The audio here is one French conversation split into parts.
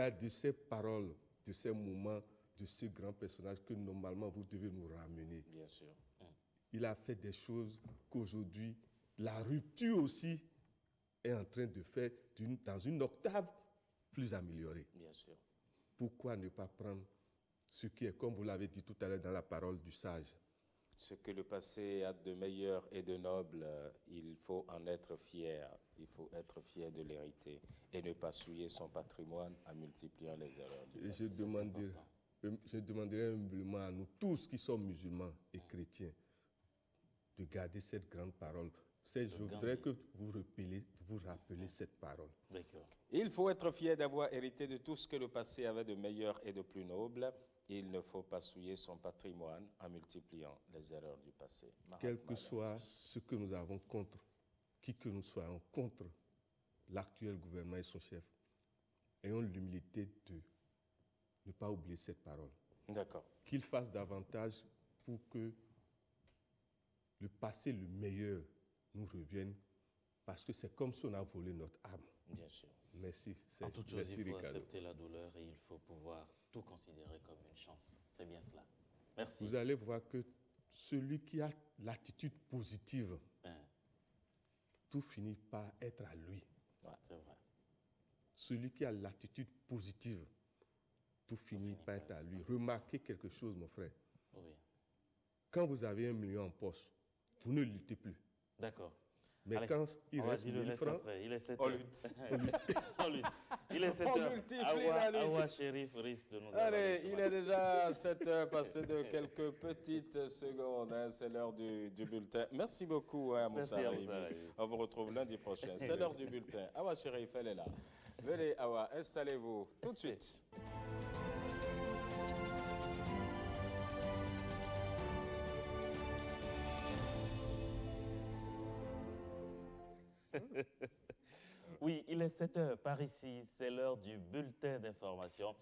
a de ces paroles, de ces moments, de ce grand personnage que normalement vous devez nous ramener. Bien sûr. Il a fait des choses qu'aujourd'hui, la rupture aussi est en train de faire dans une octave plus améliorée. Bien sûr. Pourquoi ne pas prendre ce qui est, comme vous l'avez dit tout à l'heure dans la parole du sage? Ce que le passé a de meilleur et de noble, il faut en être fier. Il faut être fier de l'hériter et ne pas souiller son patrimoine en multipliant les erreurs du passé. Je demanderai humblement à nous tous qui sommes musulmans et chrétiens de garder cette grande parole. Je voudrais que vous rappelez cette parole. D'accord. Il faut être fier d'avoir hérité de tout ce que le passé avait de meilleur et de plus noble. Il ne faut pas souiller son patrimoine en multipliant les erreurs du passé. Quel que soit ce que nous avons contre, qui que nous soyons contre l'actuel gouvernement et son chef, ayons l'humilité de ne pas oublier cette parole. D'accord. Qu'il fasse davantage pour que le passé, le meilleur, nous revienne, parce que c'est comme si on a volé notre âme. Bien sûr. Merci. En toute chose, il faut accepter la douleur et il faut pouvoir tout considérer comme une chance. C'est bien cela. Merci. Vous allez voir que celui qui a l'attitude positive, tout finit par être à lui. Ouais, c'est vrai. Celui qui a l'attitude positive, tout finit par être à lui. Remarquez quelque chose, mon frère. Oui. Quand vous avez 1 million en poche, vous ne luttez plus. D'accord. Mais allez, quand il reste 1000 francs, après. Il est 7 on heures. lutte. On lutte. Il est 7 heures. Awa Chérif risque de nous Allez, il est déjà 7 heures passées de quelques petites secondes. Hein, c'est l'heure du bulletin. Merci beaucoup, Moussa Raimi. On vous retrouve lundi prochain. C'est l'heure du bulletin. Awa Chérif, elle est là. Venez, Awa, installez-vous tout de suite. Oui, il est 7 heures par ici, c'est l'heure du bulletin d'information.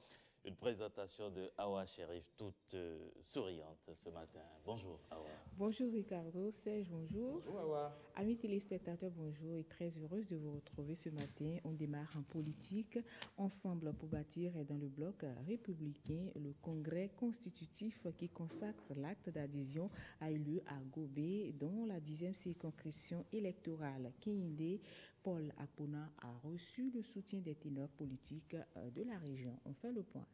Une présentation de Awa Chérif, toute souriante ce matin. Bonjour Awa. Bonjour Ricardo, Serge, bonjour. Bonjour Awa. Amis téléspectateurs, bonjour et très heureuse de vous retrouver ce matin. On démarre en politique, ensemble pour bâtir et dans le bloc républicain, le congrès constitutif qui consacre l'acte d'adhésion a eu lieu à Gobé, dont la 10e circonscription électorale. Kehinde Paul Akpona a reçu le soutien des ténors politiques de la région. On fait le point.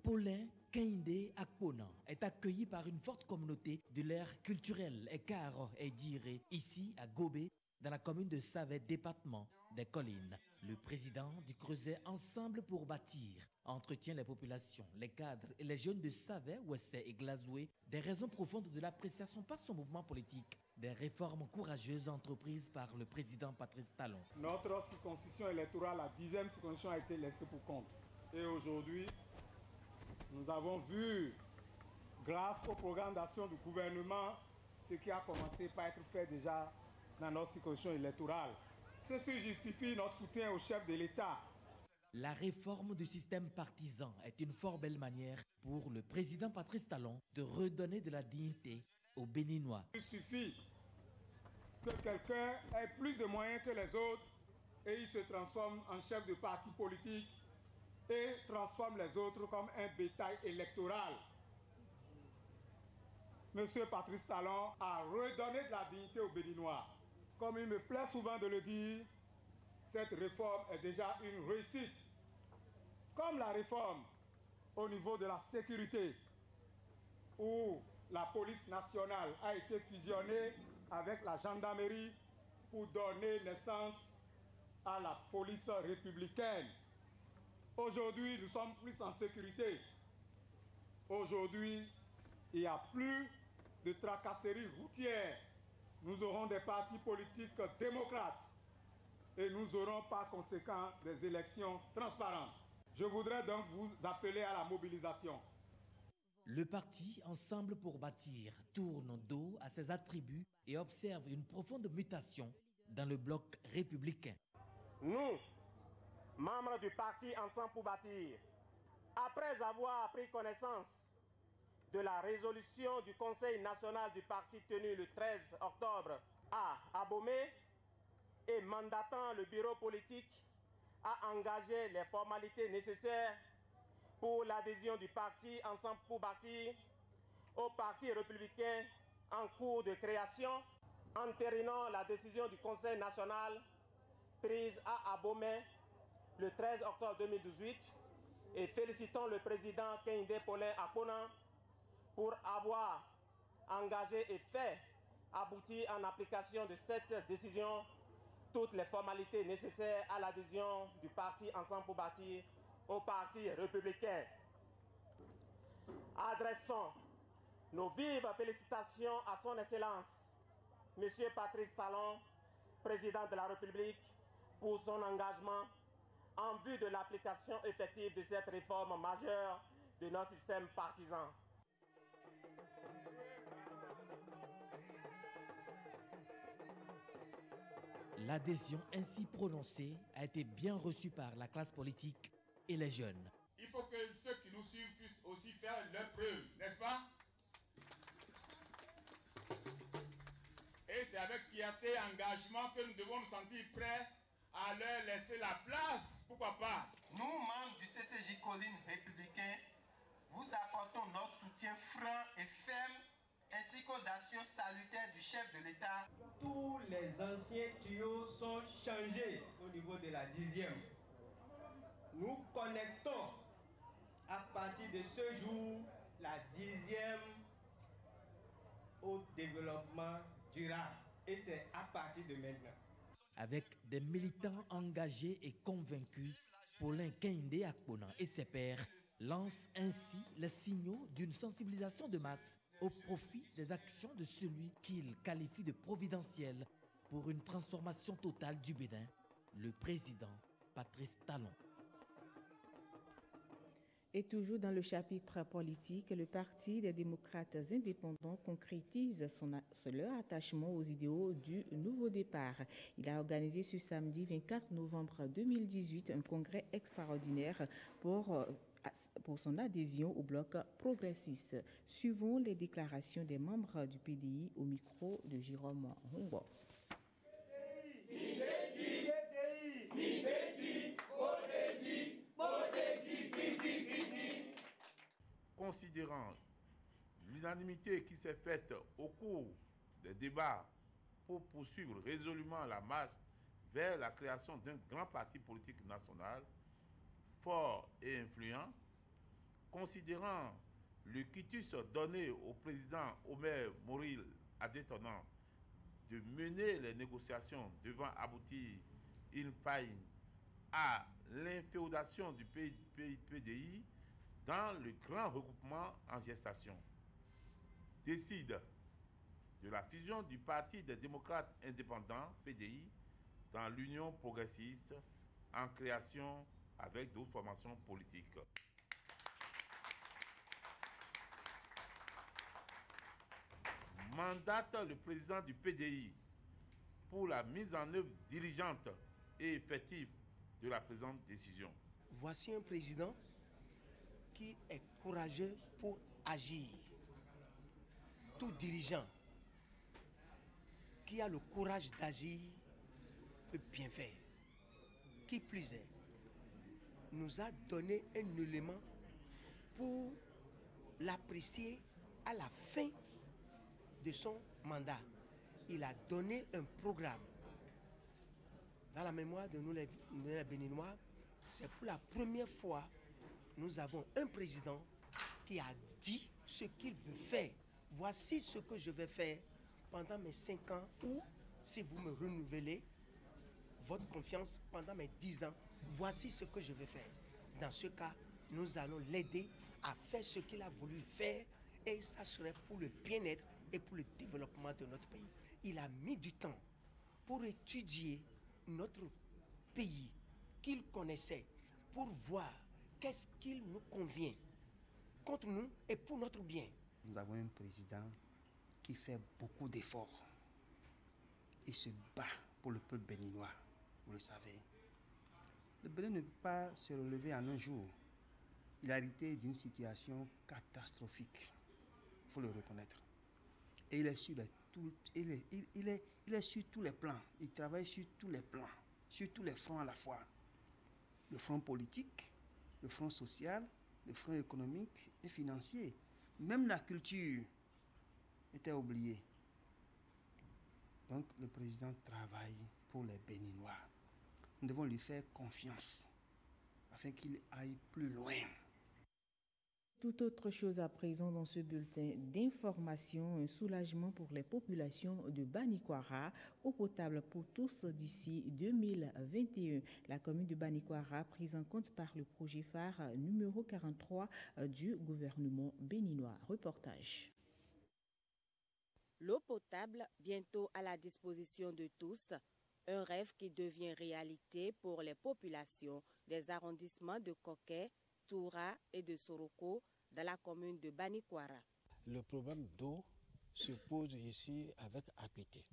Paulin Kehinde Akpona est accueilli par une forte communauté de l'ère culturelle et Karo et Diré, ici à Gobé, dans la commune de Savet, département des Collines. Le président du Creuset Ensemble pour bâtir entretient les populations, les cadres et les jeunes de Savet, Ouessé et Glazoué des raisons profondes de l'appréciation par son mouvement politique des réformes courageuses entreprises par le président Patrice Talon. Notre circonscription électorale, la 10e circonscription, a été laissée pour compte. Et aujourd'hui, nous avons vu, grâce au programme d'action du gouvernement, ce qui a commencé par être fait déjà dans notre circonscription électorale. Ceci justifie notre soutien au chef de l'État. La réforme du système partisan est une fort belle manière pour le président Patrice Talon de redonner de la dignité aux Béninois. Il suffit que quelqu'un ait plus de moyens que les autres et il se transforme en chef de parti politique et transforme les autres comme un bétail électoral. Monsieur Patrice Talon a redonné de la dignité aux Béninois. Comme il me plaît souvent de le dire, cette réforme est déjà une réussite. Comme la réforme au niveau de la sécurité, où la police nationale a été fusionnée avec la gendarmerie pour donner naissance à la police républicaine. Aujourd'hui, nous sommes plus en sécurité. Aujourd'hui, il n'y a plus de tracasseries routières. Nous aurons des partis politiques démocrates et nous aurons par conséquent des élections transparentes. Je voudrais donc vous appeler à la mobilisation. Le parti Ensemble pour bâtir tourne dos à ses attributs et observe une profonde mutation dans le bloc républicain. Nous, membres du parti Ensemble pour bâtir, après avoir pris connaissance de la résolution du Conseil national du parti tenue le 13 octobre à Abomey et mandatant le bureau politique a engagé les formalités nécessaires pour l'adhésion du parti Ensemble pour bâtir au Parti républicain en cours de création, entérinant la décision du Conseil national prise à Abomey le 13 octobre 2018 et félicitons le président Kehinde Paulin Akpona pour avoir engagé et fait aboutir en application de cette décision toutes les formalités nécessaires à l'adhésion du parti Ensemble pour bâtir au Parti républicain. Adressons nos vives félicitations à son Excellence, M. Patrice Talon, président de la République, pour son engagement en vue de l'application effective de cette réforme majeure de notre système partisan. L'adhésion ainsi prononcée a été bien reçue par la classe politique et les jeunes. Il faut que ceux qui nous suivent puissent aussi faire leur preuve, n'est-ce pas? Et c'est avec fierté et engagement que nous devons nous sentir prêts à leur laisser la place. Pourquoi pas? Nous, membres du CCJ Colline républicain, vous apportons notre soutien franc et ferme ainsi qu'aux actions salutaires du chef de l'État. Tous les anciens tuyaux sont changés au niveau de la 10e. Nous connectons à partir de ce jour la 10e au développement durable. Et c'est à partir de maintenant. Avec des militants engagés et convaincus, Paulin Kehinde Akpona et ses pairs lancent ainsi les signaux d'une sensibilisation de masse au profit des actions de celui qu'il qualifie de providentiel pour une transformation totale du Bénin, le président Patrice Talon. Et toujours dans le chapitre politique, le Parti des démocrates indépendants concrétise leur attachement aux idéaux du nouveau départ. Il a organisé ce samedi 24 novembre 2018 un congrès extraordinaire pour son adhésion au bloc progressiste. Suivons les déclarations des membres du PDI au micro de Jérôme Hongo. Considérant l'unanimité qui s'est faite au cours des débats pour poursuivre résolument la marche vers la création d'un grand parti politique national fort et influent, considérant le quitus donné au président Omer Moril Adétonnant de mener les négociations devant aboutir in fine à l'inféodation du PDI dans le grand regroupement en gestation, décide de la fusion du Parti des démocrates indépendants, PDI, dans l'Union progressiste en création avec d'autres formations politiques. Mandate le président du PDI pour la mise en œuvre diligente et effective de la présente décision. Voici un président qui est courageux pour agir. Tout dirigeant qui a le courage d'agir peut bien faire. Qui plus est, nous a donné un élément pour l'apprécier à la fin de son mandat. Il a donné un programme. Dans la mémoire de nous les Béninois, c'est pour la première fois nous avons un président qui a dit ce qu'il veut faire. Voici ce que je vais faire pendant mes 5 ans ou si vous me renouvelez votre confiance pendant mes 10 ans, voici ce que je vais faire. Dans ce cas, nous allons l'aider à faire ce qu'il a voulu faire et ça serait pour le bien-être et pour le développement de notre pays. Il a mis du temps pour étudier notre pays qu'il connaissait, pour voir qu'est-ce qu'il nous convient contre nous et pour notre bien. Nous avons un président qui fait beaucoup d'efforts. Il se bat pour le peuple béninois, vous le savez. Le Bénin ne peut pas se relever en un jour. Il a hérité d'une situation catastrophique, il faut le reconnaître. Et il est sur il est sur tous les plans. Il travaille sur tous les plans, sur tous les fronts à la fois. le front politique, le front social, le front économique et financier. Même la culture était oubliée. Donc le président travaille pour les Béninois. Nous devons lui faire confiance afin qu'il aille plus loin. Tout autre chose à présent dans ce bulletin d'information, un soulagement pour les populations de Banikwara, eau potable pour tous d'ici 2021. La commune de Banikwara prise en compte par le projet phare numéro 43 du gouvernement béninois. Reportage. L'eau potable, bientôt à la disposition de tous, un rêve qui devient réalité pour les populations des arrondissements de Koké, Toura et de Soroko dans la commune de Banikwara. Le problème d'eau se pose ici avec acuité.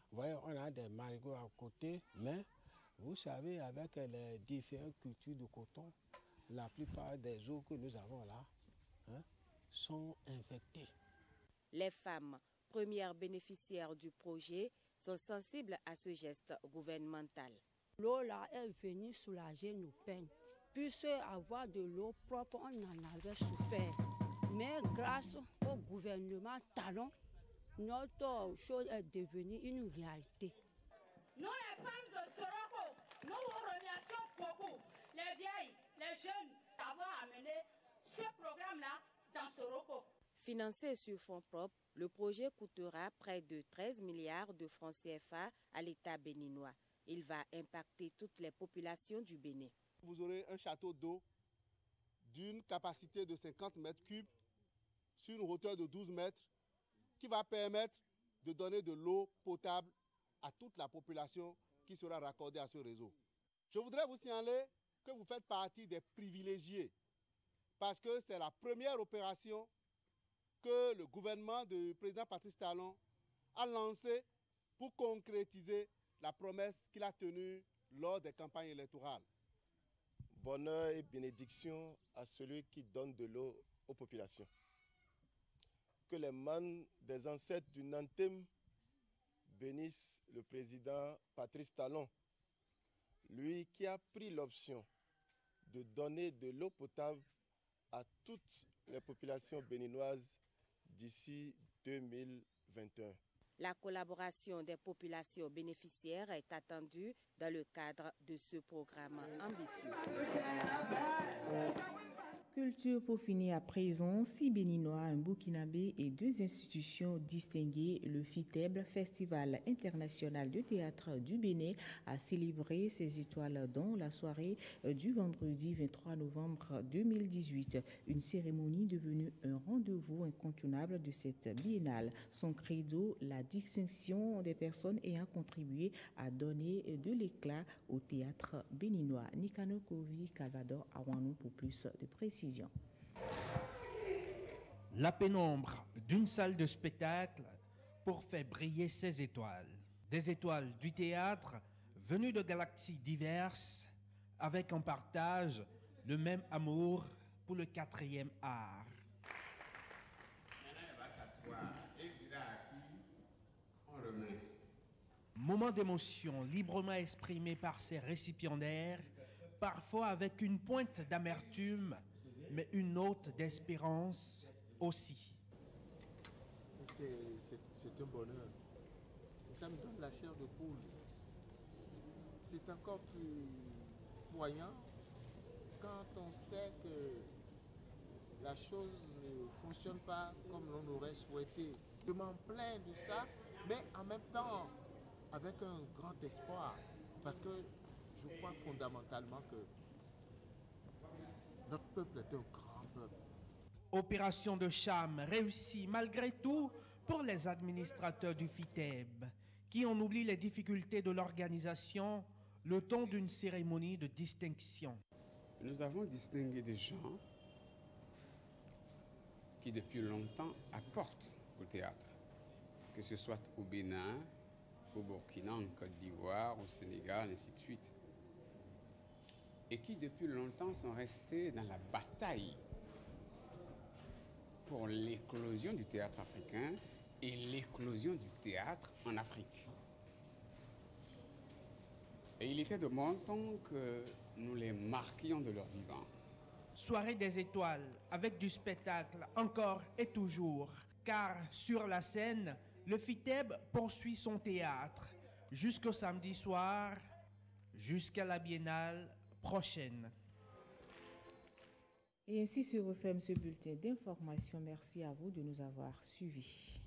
Vous voyez, on a des marigots à côté, mais vous savez, avec les différentes cultures de coton, la plupart des eaux que nous avons là sont infectées. Les femmes, premières bénéficiaires du projet, sont sensibles à ce geste gouvernemental. L'eau là est venue soulager nos peines. Puisse avoir de l'eau propre, on en avait souffert. Mais grâce au gouvernement Talon, notre chose est devenue une réalité. Nous, les femmes de Soroko, nous vous remercions beaucoup, les vieilles, les jeunes, d'avoir amené ce programme-là dans Soroko. Financé sur fonds propres, le projet coûtera près de 13 milliards de francs CFA à l'État béninois. Il va impacter toutes les populations du Bénin. Vous aurez un château d'eau d'une capacité de 50 mètres cubes sur une hauteur de 12 mètres qui va permettre de donner de l'eau potable à toute la population qui sera raccordée à ce réseau. Je voudrais vous signaler que vous faites partie des privilégiés parce que c'est la première opération que le gouvernement du président Patrice Talon a lancée pour concrétiser la promesse qu'il a tenue lors des campagnes électorales. Bonheur et bénédiction à celui qui donne de l'eau aux populations. Que les manes des ancêtres du Nantem bénissent le président Patrice Talon, lui qui a pris l'option de donner de l'eau potable à toutes les populations béninoises d'ici 2021. La collaboration des populations bénéficiaires est attendue dans le cadre de ce programme ambitieux. Culture pour finir à présent, 6 Béninois, un Burkinabé et 2 institutions distinguées. Le FITEB, Festival international de théâtre du Bénin, a célébré ses étoiles dans la soirée du vendredi 23 novembre 2018. Une cérémonie devenue un rendez-vous incontournable de cette biennale. Son credo, la distinction des personnes ayant contribué à donner de l'éclat au théâtre béninois. Nikano Kovi, Calvador Awanou pour plus de précision. La pénombre d'une salle de spectacle pour faire briller ses étoiles. Des étoiles du théâtre venues de galaxies diverses avec en partage le même amour pour le 4e art. Maintenant, elle va s'asseoir et dira à qui on remet. Moment d'émotion librement exprimé par ses récipiendaires, parfois avec une pointe d'amertume, mais une note d'espérance aussi. C'est un bonheur. Ça me donne la chair de poule. C'est encore plus poignant quand on sait que la chose ne fonctionne pas comme l'on aurait souhaité. Je m'en plains de ça, mais en même temps avec un grand espoir, parce que je crois fondamentalement que notre peuple est un grand peuple. Opération de charme réussie malgré tout pour les administrateurs du FITEB, qui en oublient les difficultés de l'organisation le temps d'une cérémonie de distinction. Nous avons distingué des gens qui depuis longtemps apportent au théâtre, que ce soit au Bénin, au Burkina, en Côte d'Ivoire, au Sénégal, ainsi de suite. Et qui depuis longtemps sont restés dans la bataille pour l'éclosion du théâtre africain et l'éclosion du théâtre en Afrique. Et il était de bon temps que nous les marquions de leur vivant. Soirée des étoiles, avec du spectacle encore et toujours, car sur la scène, le FITEB poursuit son théâtre jusqu'au samedi soir, jusqu'à la biennale prochaine. Et ainsi se referme ce bulletin d'information. Merci à vous de nous avoir suivis.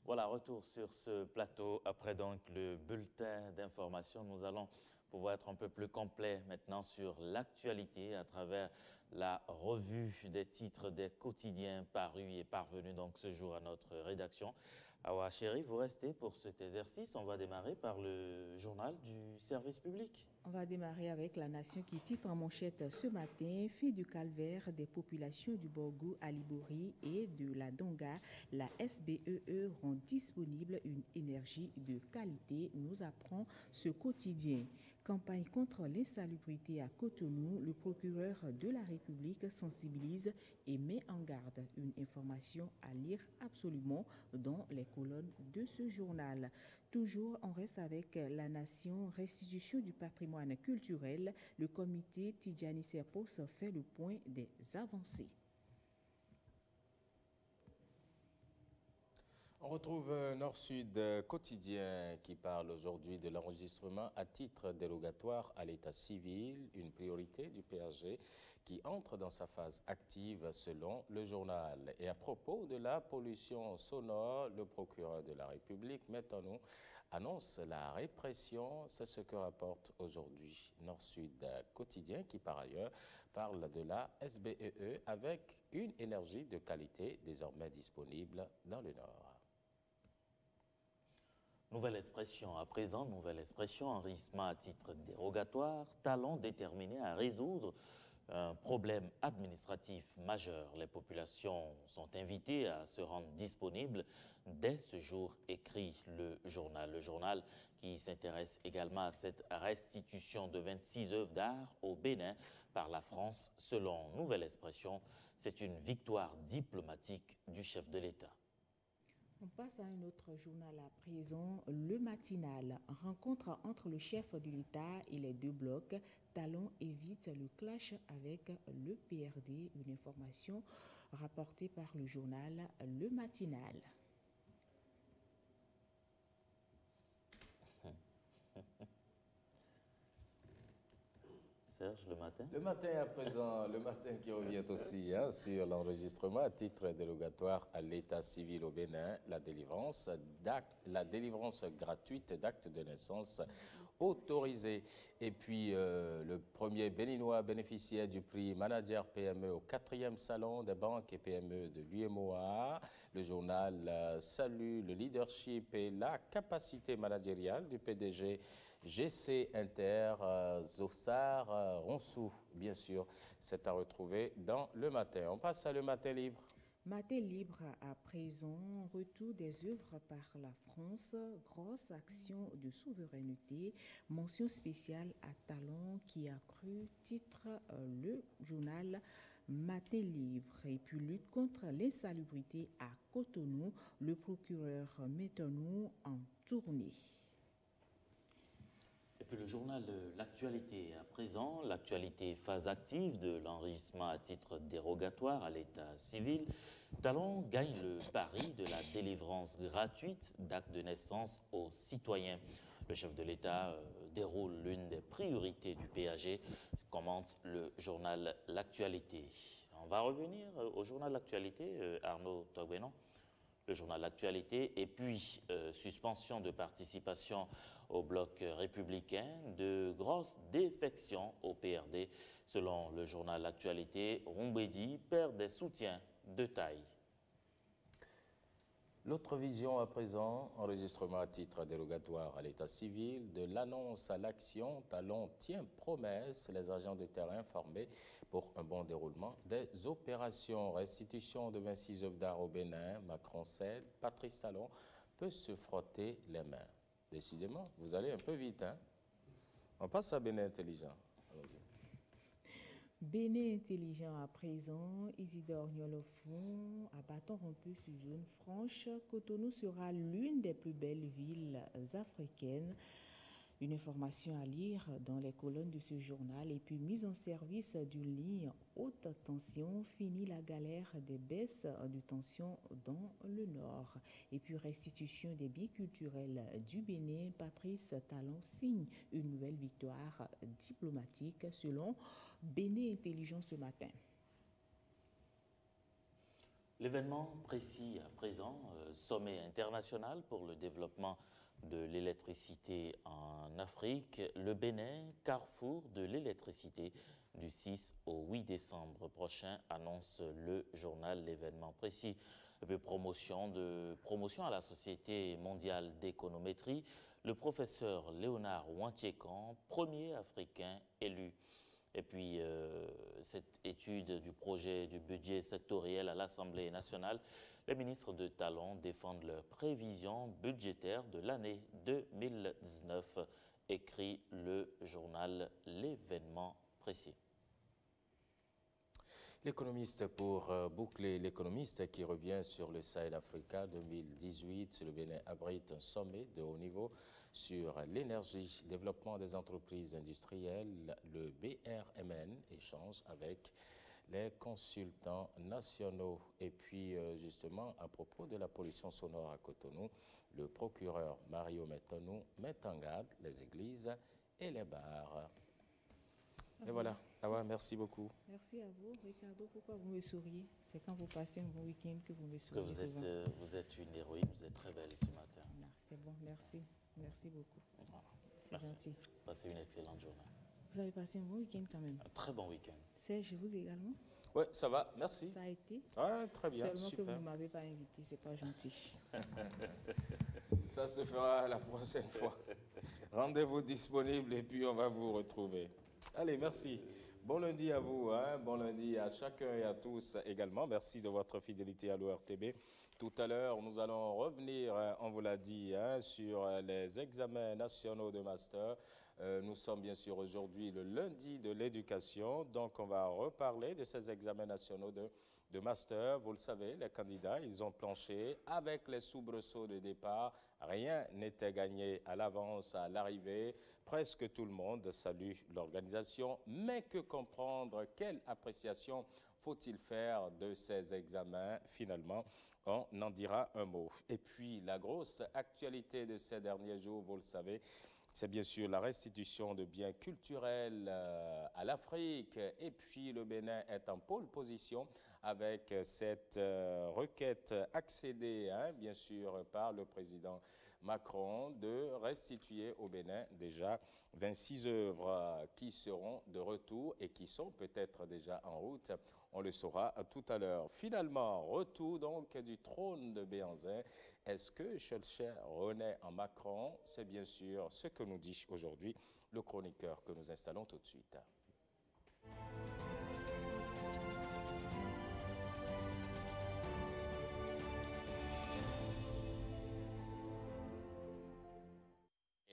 Voilà, retour sur ce plateau. Après donc le bulletin d'information, nous allons pouvoir être un peu plus complet maintenant sur l'actualité à travers la revue des titres des quotidiens parus et parvenus donc ce jour à notre rédaction. Awa Chéri, vous restez pour cet exercice. On va démarrer par le journal du service public. On va démarrer avec La Nation qui titre en manchette ce matin « Fin du calvaire des populations du Borgou à Libori et de la Donga. La SBEE rend disponible une énergie de qualité », nous apprend ce quotidien. Campagne contre l'insalubrité à Cotonou, le procureur de la République sensibilise et met en garde. Une information à lire absolument dans les colonnes de ce journal. Toujours, on reste avec La Nation, restitution du patrimoine culturel. Le comité Tidjani Serpos fait le point des avancées. On retrouve Nord-Sud quotidien qui parle aujourd'hui de l'enregistrement à titre dérogatoire à l'état civil, une priorité du PRG qui entre dans sa phase active selon le journal. Et à propos de la pollution sonore, le procureur de la République maintenant annonce la répression. C'est ce que rapporte aujourd'hui Nord-Sud quotidien qui par ailleurs parle de la SBEE avec une énergie de qualité désormais disponible dans le Nord. Nouvelle expression à présent, nouvelle expression, enrichissement à titre dérogatoire, talent déterminé à résoudre un problème administratif majeur. Les populations sont invitées à se rendre disponibles dès ce jour, écrit le journal. Le journal qui s'intéresse également à cette restitution de 26 œuvres d'art au Bénin par la France. Selon Nouvelle Expression, c'est une victoire diplomatique du chef de l'État. On passe à un autre journal à présent, Le Matinal. Rencontre entre le chef de l'État et les deux blocs. Talon évite le clash avec le PRD. Une information rapportée par le journal Le Matinal. Serge, le matin? Le matin à présent, le matin qui revient aussi sur l'enregistrement à titre dérogatoire à l'état civil au Bénin, la délivrance gratuite d'actes de naissance autorisés. Et puis le premier Béninois bénéficiaire du prix Manager PME au 4e salon des banques et PME de l'UMOA. Le journal salue le leadership et la capacité managériale du PDG GC Inter, Zossar, Ronsou, bien sûr. C'est à retrouver dans le matin. On passe à le matin libre. Matin libre à présent, retour des œuvres par la France, grosse action de souveraineté, mention spéciale à Talon qui a cru, titre le journal Matin libre. Et puis lutte contre l'insalubrité à Cotonou, le procureur Métonou en tournée. Et puis le journal L'actualité à présent, l'actualité phase active de l'enregistrement à titre dérogatoire à l'état civil. Talon gagne le pari de la délivrance gratuite d'actes de naissance aux citoyens. Le chef de l'État déroule l'une des priorités du PAG, commente le journal L'actualité. On va revenir au journal L'actualité, Arnaud Togbenon. Le journal L'actualité, et puis suspension de participation au bloc républicain, de grosses défections au PRD. Selon le journal L'actualité, Rumbedi perd des soutiens de taille. L'autre vision à présent, enregistrement à titre dérogatoire à l'état civil, de l'annonce à l'action, Talon tient promesse, les agents de terrain formés pour un bon déroulement des opérations. Restitution de 26 œuvres d'art au Bénin, Macron cède, Patrice Talon peut se frotter les mains. Décidément, vous allez un peu vite, hein? On passe à Bénin Intelligent. Bénin Intelligent à présent, Isidore Nolofon, à bâton rompu sur zone franche, Cotonou sera l'une des plus belles villes africaines. Une information à lire dans les colonnes de ce journal. Et puis mise en service d'une ligne haute tension, fini la galère des baisses de tension dans le nord. Et puis restitution des biens culturels du Bénin, Patrice Talon signe une nouvelle victoire diplomatique selon Bénin Intelligent ce matin. L'événement précis à présent, sommet international pour le développement de l'électricité en Afrique, le Bénin, carrefour de l'électricité du 6 au 8 décembre prochain, annonce le journal L'événement précis. Et puis promotion à la Société mondiale d'économétrie, le professeur Léonard Wantiekan, premier Africain élu. Et puis, cette étude du projet du budget sectoriel à l'Assemblée nationale, les ministres de Talon défendent leurs prévisions budgétaires de l'année 2019, écrit le journal L'événement précis. L'économiste pour boucler l'économiste qui revient sur le Sahel Africa 2018. Le Bénin abrite un sommet de haut niveau sur l'énergie, développement des entreprises industrielles. Le BRMN échange avec les consultants nationaux. Et puis, justement, à propos de la pollution sonore à Cotonou, le procureur Mario Métonou met en garde les églises et les bars. Et voilà. Awa, merci beaucoup. Merci à vous, Ricardo. Pourquoi vous me souriez? C'est quand vous passez un bon week-end que vous me souriez. Vous êtes une héroïne, vous êtes très belle ce matin. C'est bon, merci. Merci beaucoup. C'est gentil. Passez une excellente journée. Vous avez passé un bon week-end quand même. Un très bon week-end. Serge, vous également? Oui, ça va, merci. Ça a été? Ah, très bien, Seulement super. que vous ne m'avez pas invité, c'est pas gentil. Ça se fera la prochaine fois. Rendez-vous disponible et puis on va vous retrouver. Allez, merci. Bon lundi à vous, hein? Bon lundi à chacun et à tous également. Merci de votre fidélité à l'ORTB. Tout à l'heure, nous allons revenir, on vous l'a dit, hein, sur les examens nationaux de master. Nous sommes bien sûr aujourd'hui le lundi de l'éducation, donc on va reparler de ces examens nationaux de master. Vous le savez, les candidats, ils ont planché avec les soubresauts de départ. Rien n'était gagné à l'avance, à l'arrivée. Presque tout le monde salue l'organisation, mais que comprendre, quelle appréciation faut-il faire de ces examens? Finalement, on en dira un mot. Et puis, la grosse actualité de ces derniers jours, vous le savez, c'est bien sûr la restitution de biens culturels à l'Afrique. Et puis, le Bénin est en pole position avec cette requête accédée, hein, bien sûr, par le président Macron de restituer au Bénin déjà 26 œuvres qui seront de retour et qui sont peut-être déjà en route. On le saura tout à l'heure. Finalement, retour donc du trône de Béhanzin. Est-ce que Schœlcher renaît en Macron? C'est bien sûr ce que nous dit aujourd'hui le chroniqueur que nous installons tout de suite.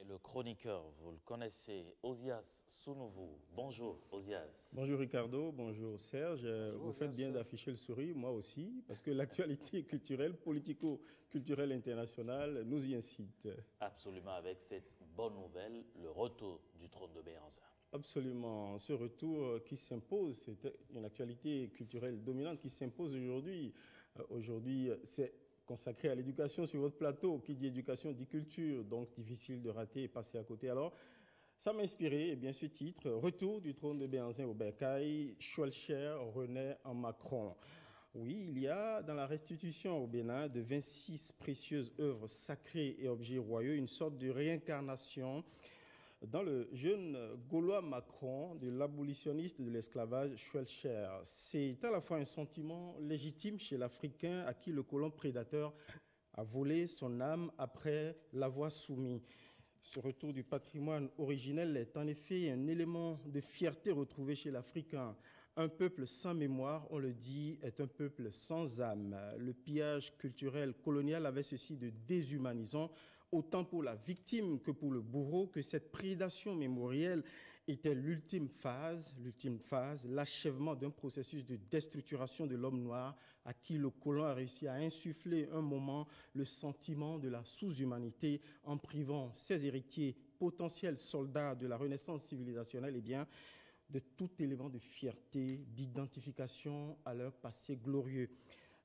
Le chroniqueur, vous le connaissez, Ozias Sounouvou. Bonjour, Ozias. Bonjour Ricardo, bonjour Serge. Bonjour, vous faites bien d'afficher le sourire, moi aussi, parce que l'actualité culturelle, politico-culturelle internationale nous y incite. Absolument, avec cette bonne nouvelle, le retour du trône de Béhanzin. Absolument, ce retour qui s'impose, c'est une actualité culturelle dominante qui s'impose aujourd'hui. Aujourd'hui, c'est consacré à l'éducation sur votre plateau. Qui dit éducation dit culture, donc difficile de rater et passer à côté. Alors, ça m'a inspiré, et bien ce titre, Retour du trône de Béhanzin au Bercail, Schœlcher renaît en Macron. Oui, il y a dans la restitution au Bénin de 26 précieuses œuvres sacrées et objets royaux une sorte de réincarnation dans le jeune Gaulois Macron, de l'abolitionniste de l'esclavage Schœlcher. C'est à la fois un sentiment légitime chez l'Africain à qui le colon prédateur a volé son âme après l'avoir soumis. Ce retour du patrimoine originel est en effet un élément de fierté retrouvé chez l'Africain. Un peuple sans mémoire, on le dit, est un peuple sans âme. Le pillage culturel colonial avait ceci de déshumanisant, autant pour la victime que pour le bourreau, que cette prédation mémorielle était l'ultime phase, l'achèvement d'un processus de déstructuration de l'homme noir à qui le colon a réussi à insuffler un moment le sentiment de la sous-humanité en privant ses héritiers, potentiels soldats de la renaissance civilisationnelle, de tout élément de fierté, d'identification à leur passé glorieux.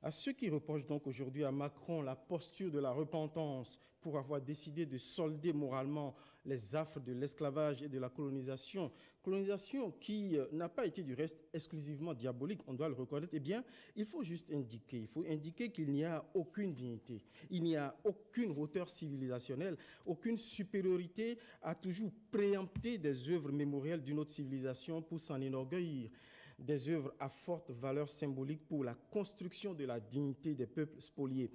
À ceux qui reprochent donc aujourd'hui à Macron la posture de la repentance pour avoir décidé de solder moralement les affres de l'esclavage et de la colonisation qui n'a pas été du reste exclusivement diabolique, on doit le reconnaître, il faut juste indiquer qu'il n'y a aucune dignité, il n'y a aucune hauteur civilisationnelle, aucune supériorité à toujours préempter des œuvres mémorielles d'une autre civilisation pour s'en enorgueillir. Des œuvres à forte valeur symbolique pour la construction de la dignité des peuples spoliés.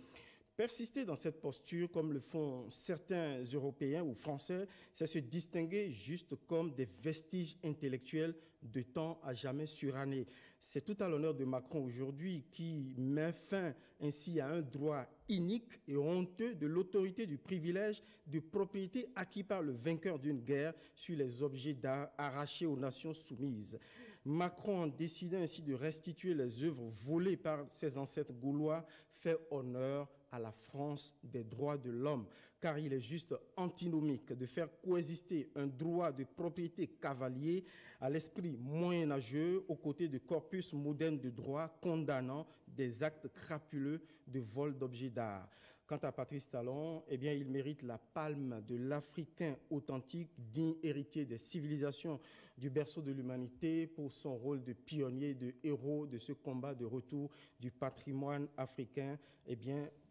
Persister dans cette posture, comme le font certains Européens ou Français, c'est se distinguer juste comme des vestiges intellectuels de temps à jamais surannés. C'est tout à l'honneur de Macron aujourd'hui qui met fin ainsi à un droit inique et honteux de l'autorité du privilège de propriété acquis par le vainqueur d'une guerre sur les objets d'art arrachés aux nations soumises. Macron, en décidant ainsi de restituer les œuvres volées par ses ancêtres gaulois, fait honneur à la France des droits de l'homme, car il est juste antinomique de faire coexister un droit de propriété cavalier à l'esprit moyenâgeux aux côtés de corpus moderne de droit condamnant des actes crapuleux de vol d'objets d'art. Quant à Patrice Talon, il mérite la palme de l'Africain authentique, digne héritier des civilisations du berceau de l'humanité pour son rôle de pionnier, de héros de ce combat de retour du patrimoine africain,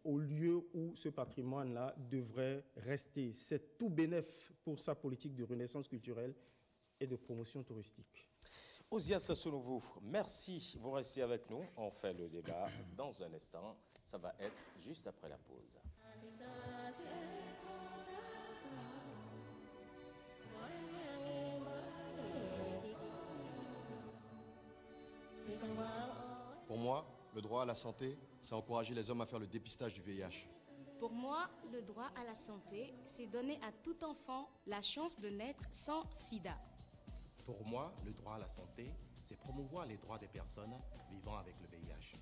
au lieu où ce patrimoine-là devrait rester. C'est tout bénef pour sa politique de renaissance culturelle et de promotion touristique. Ozias Sounouvou, merci. Vous restez avec nous. On fait le débat dans un instant. Ça va être juste après la pause. Pour moi, le droit à la santé, c'est encourager les hommes à faire le dépistage du VIH. Pour moi, le droit à la santé, c'est donner à tout enfant la chance de naître sans sida. Pour moi, le droit à la santé, c'est promouvoir les droits des personnes vivant avec le VIH.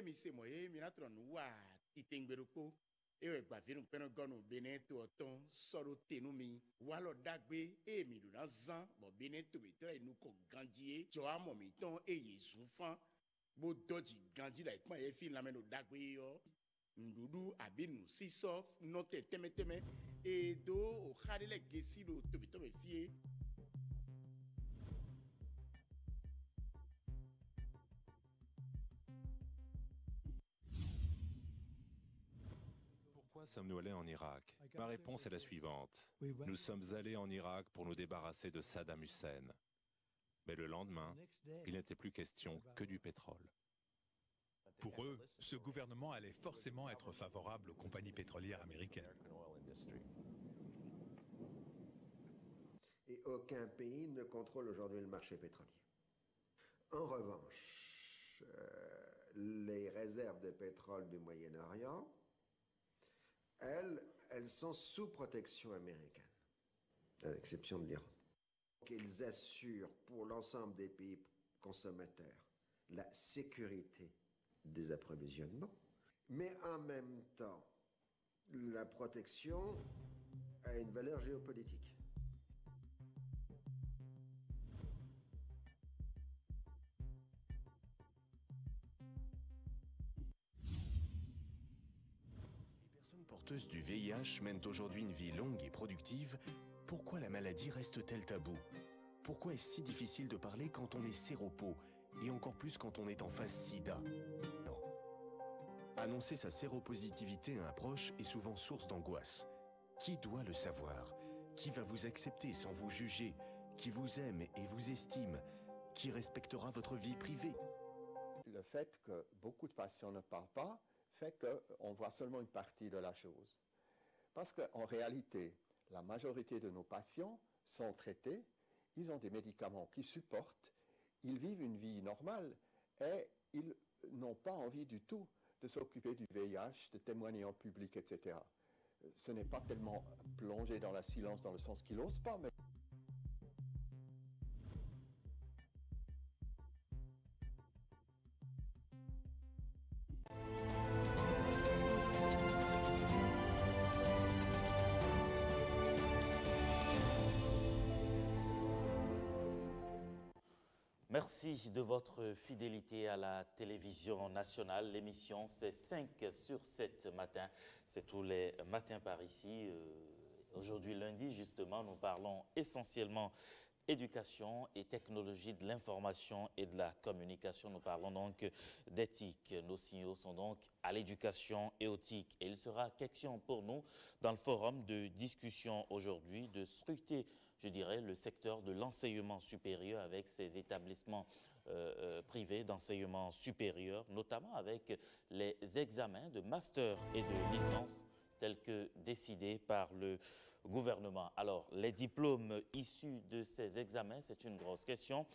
mi se moye mi na tro nu wa itengberuko e gba virun peno gonu Benin to oton soro tenu mi wa lo dagbe e mi lu na zan bo Benin to mi tre nu ko ganjie jo amo mi ton e yesu fan bo doji ganji la ipon e fi la meno dagbe yo ndudu abinu sisof note temeteme e do o khadele gesi lo to mi fie. Pourquoi sommes-nous allés en Irak? Ma réponse est la suivante. Nous sommes allés en Irak pour nous débarrasser de Saddam Hussein. Mais le lendemain, il n'était plus question que du pétrole. Pour eux, ce gouvernement allait forcément être favorable aux compagnies pétrolières américaines. Et aucun pays ne contrôle aujourd'hui le marché pétrolier. En revanche, les réserves de pétrole du Moyen-Orient, elles sont sous protection américaine, à l'exception de l'Iran. Ils assurent pour l'ensemble des pays consommateurs la sécurité des approvisionnements, mais en même temps, la protection a une valeur géopolitique. Porteuses du VIH mènent aujourd'hui une vie longue et productive, pourquoi la maladie reste-t-elle taboue? Pourquoi est-ce si difficile de parler quand on est séropo, et encore plus quand on est en phase sida? Non. Annoncer sa séropositivité à un proche est souvent source d'angoisse. Qui doit le savoir? Qui va vous accepter sans vous juger? Qui vous aime et vous estime? Qui respectera votre vie privée? Le fait que beaucoup de patients ne parlent pas fait qu'on voit seulement une partie de la chose. Parce qu'en réalité, la majorité de nos patients sont traités, ils ont des médicaments qui supportent, ils vivent une vie normale et ils n'ont pas envie du tout de s'occuper du VIH, de témoigner en public, etc. Ce n'est pas tellement plongé dans la silence dans le sens qu'ils n'osent pas, mais... Merci de votre fidélité à la télévision nationale. L'émission, c'est 5 sur 7 matins. C'est tous les matins par ici. Aujourd'hui, lundi, justement, nous parlons essentiellement éducation et technologie de l'information et de la communication. Nous parlons donc d'éthique. Nos signaux sont donc à l'éducation et éthique. Et il sera question pour nous, dans le forum de discussion aujourd'hui, de scruter, je dirais, le secteur de l'enseignement supérieur avec ses établissements privés d'enseignement supérieur, notamment avec les examens de master et de licence tels que décidés par le gouvernement. Alors, les diplômes issus de ces examens, c'est une grosse question.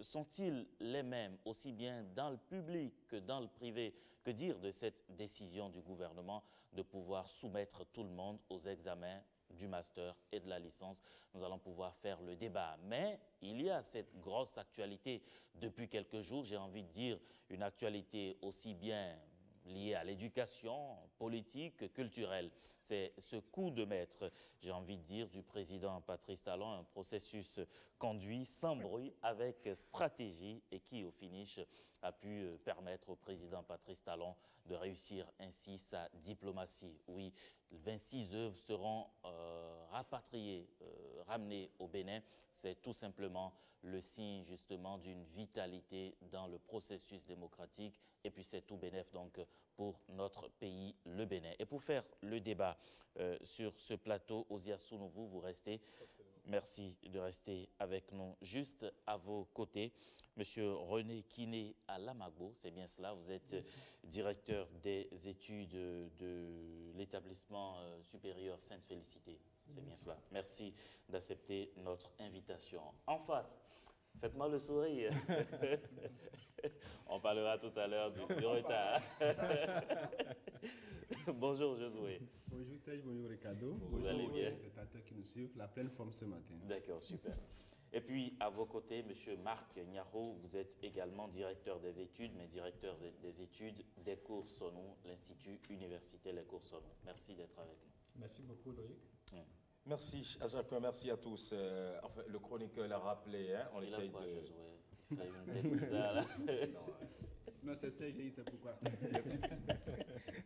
Sont-ils les mêmes, aussi bien dans le public que dans le privé? Que dire de cette décision du gouvernement de pouvoir soumettre tout le monde aux examens du master et de la licence? Nous allons pouvoir faire le débat. Mais il y a cette grosse actualité depuis quelques jours, j'ai envie de dire une actualité aussi bien liée à l'éducation, politique, culturelle. C'est ce coup de maître, j'ai envie de dire, du président Patrice Talon, un processus conduit sans bruit, avec stratégie et qui, au finish, a pu permettre au président Patrice Talon de réussir ainsi sa diplomatie. Oui, 26 œuvres seront rapatriées, ramenées au Bénin. C'est tout simplement le signe justement d'une vitalité dans le processus démocratique et puis c'est tout bénéf donc pour notre pays, le Bénin. Et pour faire le débat sur ce plateau, Ozia Sounouvou, vous restez. Merci de rester avec nous. Juste à vos côtés, Monsieur René Kiné à Lamagbo, c'est bien cela, vous êtes directeur des études de l'établissement supérieur Sainte-Félicité, c'est bien cela. Merci d'accepter notre invitation. En face, faites-moi le sourire. On parlera tout à l'heure du retard. Bonjour Josué. Bonjour Serge, bonjour Ricardo. Vous allez bien? Les spectateurs qui nous suivent, la pleine forme ce matin. D'accord, super. Et puis, à vos côtés, M. Marc Niaro, vous êtes également directeur des études, mais directeur des des études des Cours-Sonou, l'Institut universitaire Les Cours-Sonou. Merci d'être avec nous. Merci beaucoup, Loïc. Merci à chacun, merci à tous. Enfin, le chroniqueur l'a rappelé, hein, on essaye de... Une tête bizarre, là. Non, c'est ça, c'est pourquoi.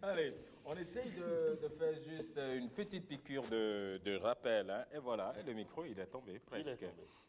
Allez, on essaye de faire juste une petite piqûre de rappel. Hein, et voilà, le micro, il est tombé presque.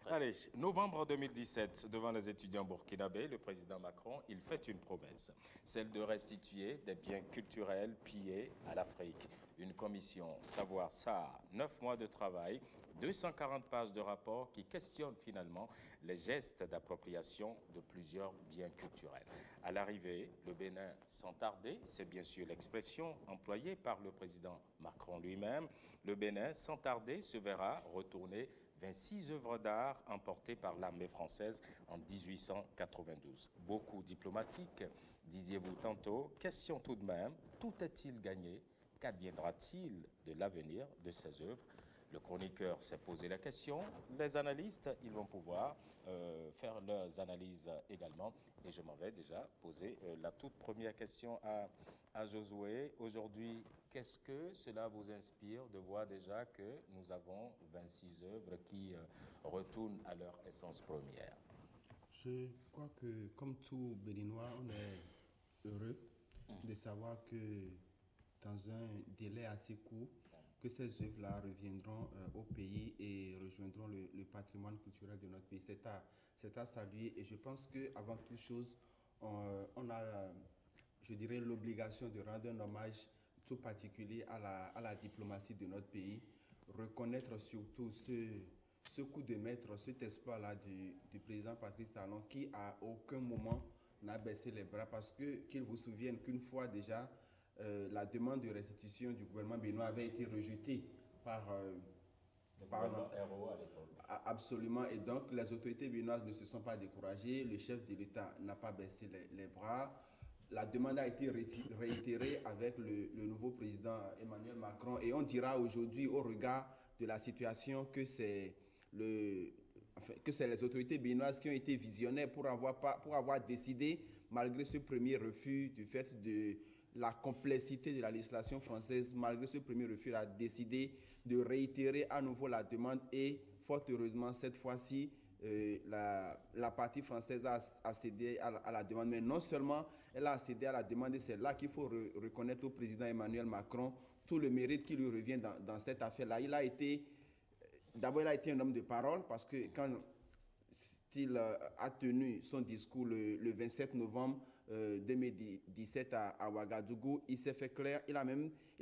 Allez, novembre 2017, devant les étudiants burkinabés, le président Macron, il fait une promesse, celle de restituer des biens culturels pillés à l'Afrique. Une commission Savoir ça, 9 mois de travail, 240 pages de rapport qui questionnent finalement les gestes d'appropriation de plusieurs biens culturels. À l'arrivée, le Bénin, sans tarder, c'est bien sûr l'expression employée par le président Macron lui-même, le Bénin, sans tarder, se verra retourner 26 œuvres d'art emportées par l'armée française en 1892. Beaucoup diplomatique, disiez-vous tantôt, question tout de même, tout est-il gagné? Qu'adviendra-t-il de l'avenir de ces œuvres? Le chroniqueur s'est posé la question. Les analystes, ils vont pouvoir faire leurs analyses également. Et je m'en vais déjà poser la toute première question à Josué. Aujourd'hui, qu'est-ce que cela vous inspire de voir déjà que nous avons 26 œuvres qui retournent à leur essence première? Je crois que, comme tout Béninois, on est heureux de savoir que dans un délai assez court, que ces œuvres-là reviendront au pays et rejoindront le patrimoine culturel de notre pays. C'est à saluer et je pense qu'avant toute chose, on a, je dirais, l'obligation de rendre un hommage tout particulier à la diplomatie de notre pays, reconnaître surtout ce coup de maître, cet espoir-là du président Patrice Talon qui à aucun moment n'a baissé les bras parce qu'il vous souvienne qu'une fois déjà, la demande de restitution du gouvernement béninois avait été rejetée par RO à l'époque. Absolument. Et donc, les autorités béninoises ne se sont pas découragées. Le chef de l'État n'a pas baissé les bras. La demande a été réitérée avec le nouveau président Emmanuel Macron. Et on dira aujourd'hui, au regard de la situation, que c'est les autorités béninoises qui ont été visionnaires pour avoir décidé, malgré ce premier refus du fait de la complexité de la législation française, malgré ce premier refus, a décidé de réitérer à nouveau la demande et, fort heureusement, cette fois-ci, la partie française a cédé à la demande. Mais non seulement elle a cédé à la demande, et c'est là qu'il faut reconnaître au président Emmanuel Macron tout le mérite qui lui revient dans cette affaire-là. D'abord, il a été un homme de parole parce que quand il a tenu son discours le 27 novembre 2017 à Ouagadougou, il s'est fait clair. Il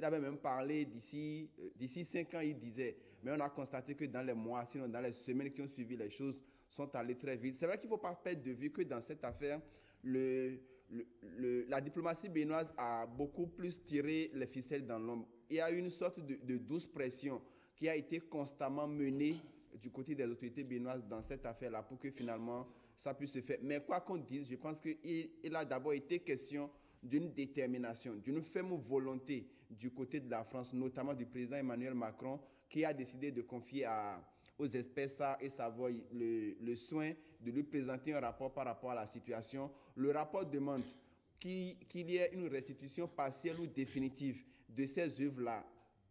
avait même parlé d'ici 5 ans, il disait. Mais on a constaté que dans les mois, sinon dans les semaines qui ont suivi, les choses sont allées très vite. C'est vrai qu'il ne faut pas perdre de vue que dans cette affaire, la diplomatie béninoise a beaucoup plus tiré les ficelles dans l'ombre. Il y a une sorte de douce pression qui a été constamment menée du côté des autorités béninoises dans cette affaire-là pour que finalement ça puisse se faire. Mais quoi qu'on dise, je pense qu'il a d'abord été question d'une détermination, d'une ferme volonté du côté de la France, notamment du président Emmanuel Macron, qui a décidé de confier aux experts SAR et Savoy le soin de lui présenter un rapport par rapport à la situation. Le rapport demande qu'il y ait une restitution partielle ou définitive de ces œuvres-là,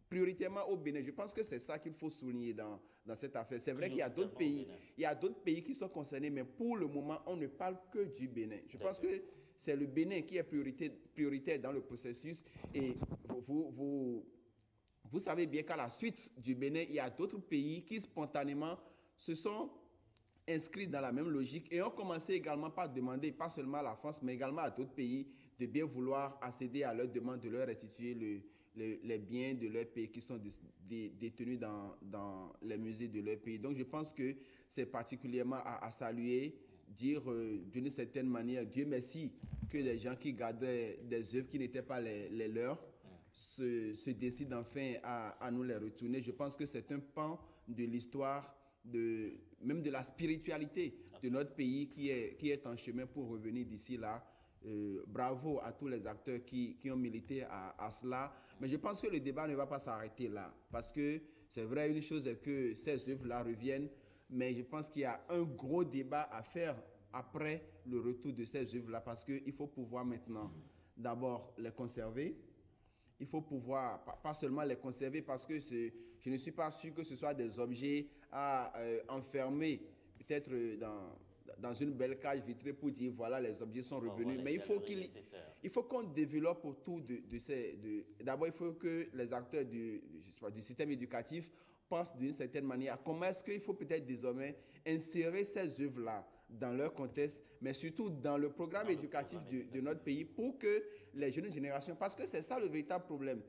prioritairement au Bénin. Je pense que c'est ça qu'il faut souligner dans cette affaire. C'est vrai qu'il y a d'autres pays, qui sont concernés, mais pour le moment, on ne parle que du Bénin. Je pense que c'est le Bénin qui est prioritaire dans le processus. Et vous savez bien qu'à la suite du Bénin, il y a d'autres pays qui spontanément se sont inscrits dans la même logique et ont commencé également par demander, pas seulement à la France, mais également à d'autres pays, de bien vouloir accéder à leur demande de leur restituer les biens de leur pays qui sont détenus dans les musées de leur pays. Donc je pense que c'est particulièrement à saluer, dire d'une certaine manière, Dieu merci, que les gens qui gardaient des œuvres qui n'étaient pas les leurs se décident enfin à nous les retourner. Je pense que c'est un pan de l'histoire, même de la spiritualité de notre pays qui est en chemin pour revenir d'ici là. Bravo à tous les acteurs qui ont milité à cela. Mais je pense que le débat ne va pas s'arrêter là. Parce que c'est vrai, une chose est que ces œuvres-là reviennent, mais je pense qu'il y a un gros débat à faire après le retour de ces œuvres-là, parce qu'il faut pouvoir maintenant d'abord les conserver. Il faut pouvoir, pas seulement les conserver, parce que je ne suis pas sûr que ce soit des objets à enfermer, peut-être dans une belle cage vitrée pour dire voilà, les objets sont revenus. Mais il faut qu'on développe autour de ces... D'abord, il faut que les acteurs du système éducatif pensent d'une certaine manière comment est-ce qu'il faut peut-être désormais insérer ces œuvres-là dans leur contexte, mais surtout dans le programme éducatif de notre pays, pour que les jeunes générations, parce que c'est ça le véritable problème,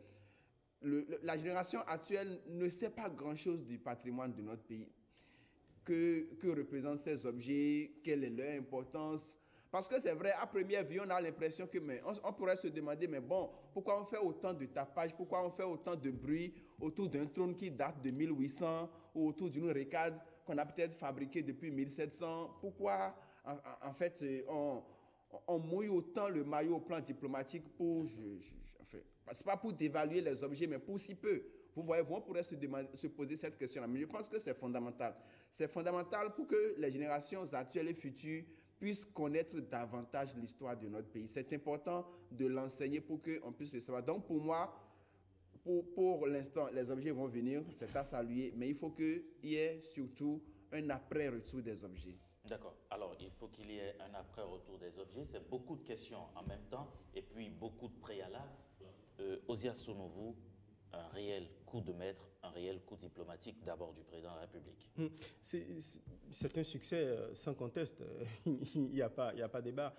la génération actuelle ne sait pas grand-chose du patrimoine de notre pays. Que représentent ces objets, quelle est leur importance. Parce que c'est vrai, à première vue, on a l'impression que, on pourrait se demander, mais bon, pourquoi on fait autant de tapage, pourquoi on fait autant de bruit autour d'un trône qui date de 1800 ou autour d'une récade qu'on a peut-être fabriquée depuis 1700. Pourquoi, en fait, on mouille autant le maillot au plan diplomatique pour, c'est pas pour dévaluer les objets, mais pour si peu. Vous voyez, on pourrait se poser cette question-là, mais je pense que c'est fondamental. C'est fondamental pour que les générations actuelles et futures puissent connaître davantage l'histoire de notre pays. C'est important de l'enseigner pour qu'on puisse le savoir. Donc pour moi, pour l'instant, les objets vont venir, c'est à saluer, mais il faut qu'il y ait surtout un après-retour des objets. D'accord. Alors, il faut qu'il y ait un après-retour des objets. C'est beaucoup de questions en même temps et puis beaucoup de préalables. Osias Sounouvou, un réel coup de maître, un réel coup diplomatique d'abord du président de la République. C'est un succès sans conteste, il n'y a pas débat.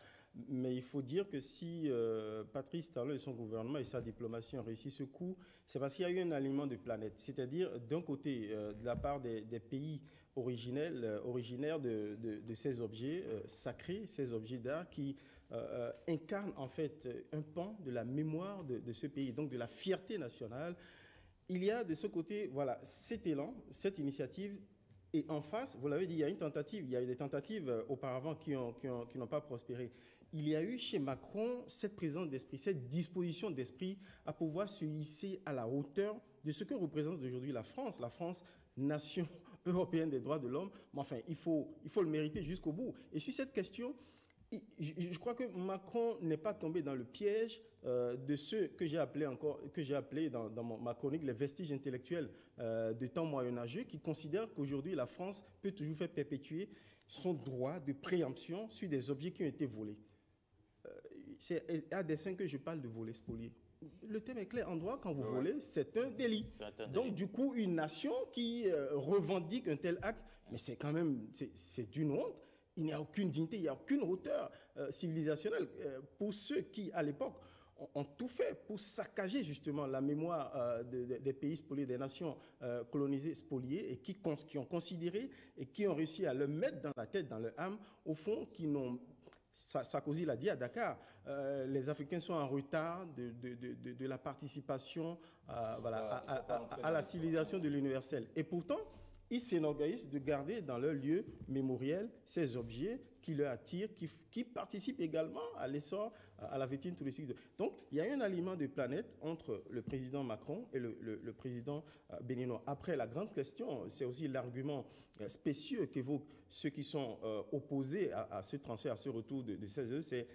Mais il faut dire que si Patrice Talon et son gouvernement et sa diplomatie ont réussi ce coup, c'est parce qu'il y a eu un alignement de planète. C'est-à-dire, d'un côté, de la part des pays originaires de ces objets sacrés, ces objets d'art qui incarnent en fait un pan de la mémoire de ce pays, donc de la fierté nationale. Il y a de ce côté, voilà, cet élan, cette initiative. Et en face, vous l'avez dit, il y a une tentative, il y a eu des tentatives auparavant qui n'ont pas prospéré. Il y a eu chez Macron cette présence d'esprit, cette disposition d'esprit à pouvoir se hisser à la hauteur de ce que représente aujourd'hui la France, nation européenne des droits de l'homme. Mais enfin, il faut le mériter jusqu'au bout. Et sur cette question, je crois que Macron n'est pas tombé dans le piège de ceux que j'ai appelé dans ma chronique les vestiges intellectuels de temps moyenâgeux, qui considèrent qu'aujourd'hui la France peut toujours faire perpétuer son droit de préemption sur des objets qui ont été volés. C'est à dessein que je parle de voler spolié. Le thème est clair. En droit, quand vous volez, c'est un délit. Donc, du coup, une nation qui revendique un tel acte, mais c'est quand même, c'est une honte. Il n'y a aucune dignité, il n'y a aucune hauteur civilisationnelle. Pour ceux qui, à l'époque, ont tout fait pour saccager justement la mémoire des pays spoliés, des nations colonisées spoliées, et qui ont considéré et qui ont réussi à le mettre dans la tête, dans leur âme, au fond, qui n'ont... Sarkozy l'a dit à Dakar, les Africains sont en retard de la participation à la civilisation de l'universel. Et pourtant, ils s'enorgueillissent de garder dans leur lieu mémoriel ces objets qui leur attirent, qui participent également à l'essor, à la vitrine touristique. Donc, il y a un alignement de planète entre le président Macron et le président béninois. Après, la grande question, c'est aussi l'argument spécieux qu'évoquent ceux qui sont opposés à ce transfert, à ce retour de ces œuvres, c'est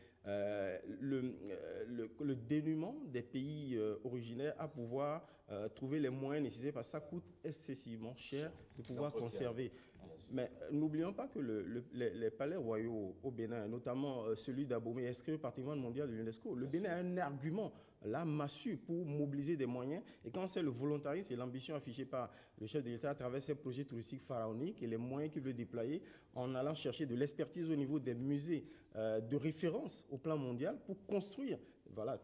le dénuement des pays originaires à pouvoir trouver les moyens nécessaires, parce que ça coûte excessivement cher de pouvoir conserver. Mais n'oublions pas que les palais royaux au Bénin, notamment celui d'Abomey, est inscrit au patrimoine mondial de l'UNESCO. Le Bénin a un argument, là, massue, pour mobiliser des moyens. Et quand c'est le volontarisme et l'ambition affichée par le chef de l'État à travers ses projets touristiques pharaoniques et les moyens qu'il veut déployer en allant chercher de l'expertise au niveau des musées de référence au plan mondial pour construire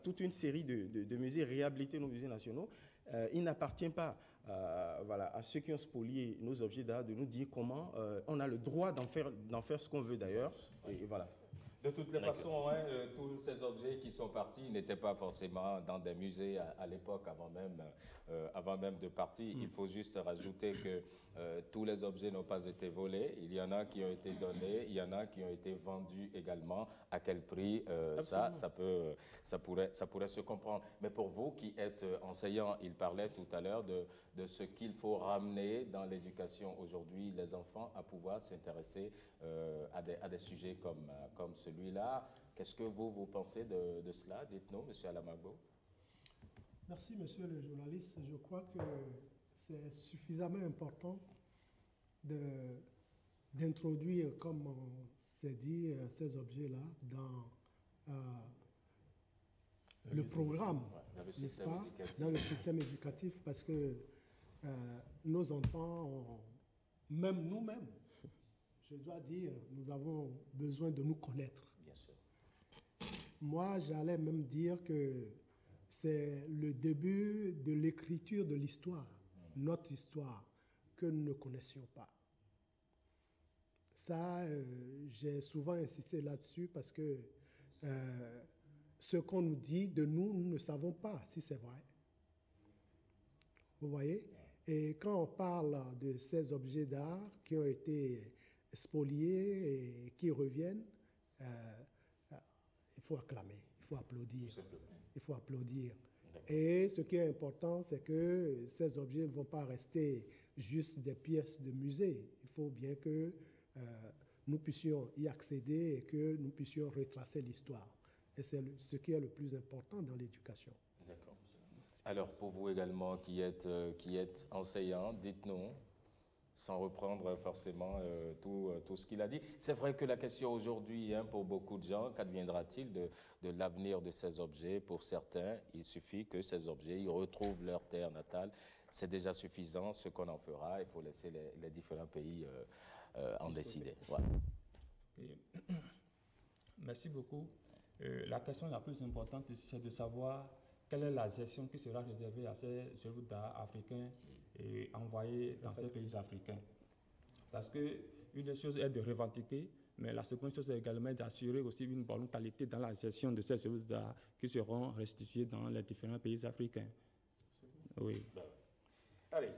toute une série de musées, réhabiliter nos musées nationaux, il n'appartient pas à ceux qui ont spolié nos objets d'art de nous dire comment on a le droit d'en faire ce qu'on veut d'ailleurs. Et voilà. De toutes les façons, hein, tous ces objets qui sont partis n'étaient pas forcément dans des musées à l'époque, avant même de partir. Il faut juste rajouter que tous les objets n'ont pas été volés. Il y en a qui ont été donnés, il y en a qui ont été vendus également. À quel prix ça pourrait se comprendre. Mais pour vous qui êtes enseignant, il parlait tout à l'heure de ce qu'il faut ramener dans l'éducation aujourd'hui, les enfants, à pouvoir s'intéresser à des sujets comme celui-là. Qu'est-ce que vous pensez de cela? Dites-nous, M. Alamagbo. Merci, monsieur le journaliste. Je crois que c'est suffisamment important d'introduire, comme on s'est dit, ces objets-là dans le programme, n'est-ce pas, dans le système éducatif, parce que nos enfants, même nous-mêmes, je dois dire, nous avons besoin de nous connaître. Bien sûr. Moi, j'allais même dire que c'est le début de l'écriture de l'histoire, notre histoire, que nous ne connaissions pas. Ça, j'ai souvent insisté là-dessus parce que ce qu'on nous dit de nous, nous ne savons pas si c'est vrai. Vous voyez? Et quand on parle de ces objets d'art qui ont été spoliés et qui reviennent, il faut acclamer, il faut applaudir. Il faut applaudir. Et ce qui est important, c'est que ces objets ne vont pas rester juste des pièces de musée. Il faut bien que nous puissions y accéder et que nous puissions retracer l'histoire. Et c'est ce qui est le plus important dans l'éducation. D'accord. Alors, pour vous également, qui êtes enseignant, dites-nous, sans reprendre forcément tout ce qu'il a dit. C'est vrai que la question aujourd'hui, pour beaucoup de gens, qu'adviendra-t-il de l'avenir de ces objets? Pour certains, il suffit que ces objets ils retrouvent leur terre natale. C'est déjà suffisant ce qu'on en fera. Il faut laisser les différents pays en décider. Voilà. Merci beaucoup. La question la plus importante ici, c'est de savoir quelle est la gestion qui sera réservée à ces œuvres d'art africains et envoyées dans ces pays africains. Parce qu'une des choses est de revendiquer, mais la seconde chose est également d'assurer aussi une bonne qualité dans la gestion de ces œuvres d'art qui seront restituées dans les différents pays africains. Oui. Allez,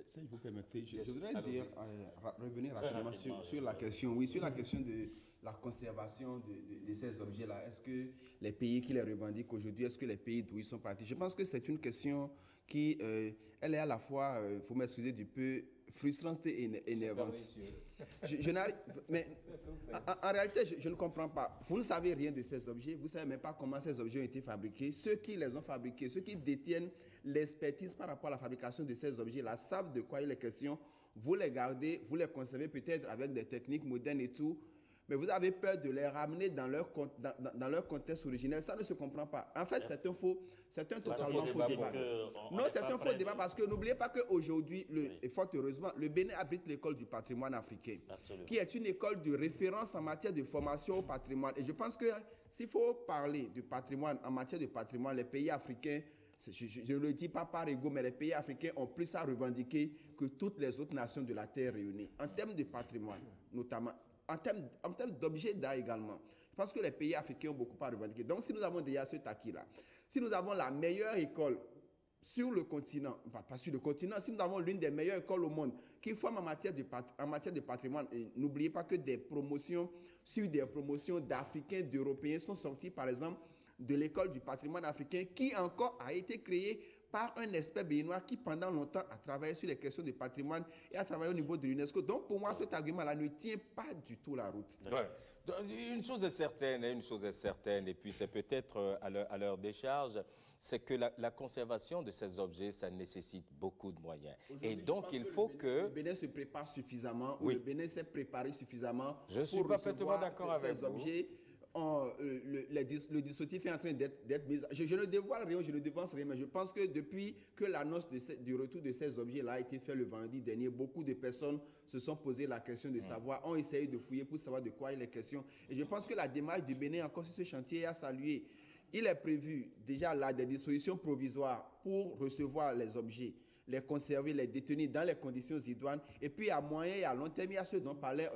si vous permettez, je voudrais revenir rapidement sur la question, sur la question de la conservation de ces objets-là. Est-ce que les pays qui les revendiquent aujourd'hui, est-ce que les pays d'où ils sont partis? Je pense que c'est une question qui, elle est à la fois, vous m'excusez du peu, frustrante et énervante. Mais en réalité, je ne comprends pas. Vous ne savez rien de ces objets, vous ne savez même pas comment ces objets ont été fabriqués. Ceux qui les ont fabriqués, ceux qui détiennent l'expertise par rapport à la fabrication de ces objets-là savent de quoi il est question. Vous les gardez, vous les conservez peut-être avec des techniques modernes et tout, mais vous avez peur de les ramener dans leur contexte originel. Ça ne se comprend pas. En fait, c'est un totalement faux débat. Non, c'est un faux débat parce que n'oubliez pas qu'aujourd'hui, et fort heureusement, le Bénin abrite l'école du patrimoine africain, qui est une école de référence en matière de formation au patrimoine. Et je pense que s'il faut parler du patrimoine, en matière de patrimoine, les pays africains, je ne le dis pas par ego, mais les pays africains ont plus à revendiquer que toutes les autres nations de la Terre réunies, en termes de patrimoine, notamment. En termes d'objets d'art également. Je pense que les pays africains ont beaucoup à revendiquer. Donc, si nous avons déjà ce acquis-là, si nous avons la meilleure école sur le continent, pas sur le continent, si nous avons l'une des meilleures écoles au monde qui forme en matière de patrimoine, et n'oubliez pas que des promotions sur des promotions d'Africains, d'Européens sont sorties, par exemple, de l'école du patrimoine africain qui encore a été créée par un expert béninois qui, pendant longtemps, a travaillé sur les questions de patrimoine et a travaillé au niveau de l'UNESCO. Donc, pour moi, cet argument-là ne tient pas du tout la route. Ouais. Une chose est certaine, et puis c'est peut-être à leur décharge, c'est que la conservation de ces objets, ça nécessite beaucoup de moyens. Et donc, il faut que... Le Bénin se prépare suffisamment, oui. Le Bénin s'est préparé suffisamment Je suis parfaitement d'accord avec ces objets. Le dispositif est en train d'être mis. Je ne dévoile rien, je ne dévance rien, mais je pense que depuis que l'annonce du retour de ces objets-là a été fait le vendredi dernier, beaucoup de personnes se sont posé la question de savoir, ont essayé de fouiller pour savoir de quoi il est question. Et je pense que la démarche du Bénin encore sur ce chantier est à saluer. Il est prévu déjà là des dispositions provisoires pour recevoir les objets. les conserver, les détenir dans les conditions idoines. Et puis à moyen et à long terme, il y a ceux dont parlait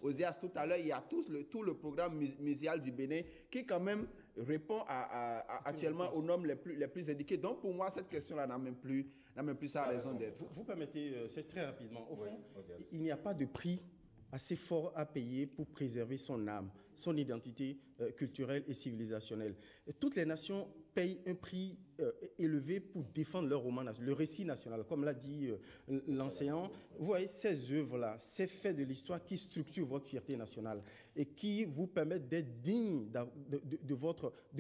Osias tout à l'heure, il y a tout le programme muséal du Bénin qui quand même répond actuellement aux normes les plus indiquées. Donc pour moi, cette question-là n'a même plus sa raison d'être. Vous permettez, c'est très rapidement. Au fond, il n'y a pas de prix assez fort à payer pour préserver son âme, son identité culturelle et civilisationnelle. Et toutes les nations payent un prix élevé pour défendre leur roman national, le récit national, comme l'a dit l'enseignant. Vous voyez, ces œuvres-là, ces faits de l'histoire qui structurent votre fierté nationale et qui vous permettent d'être digne de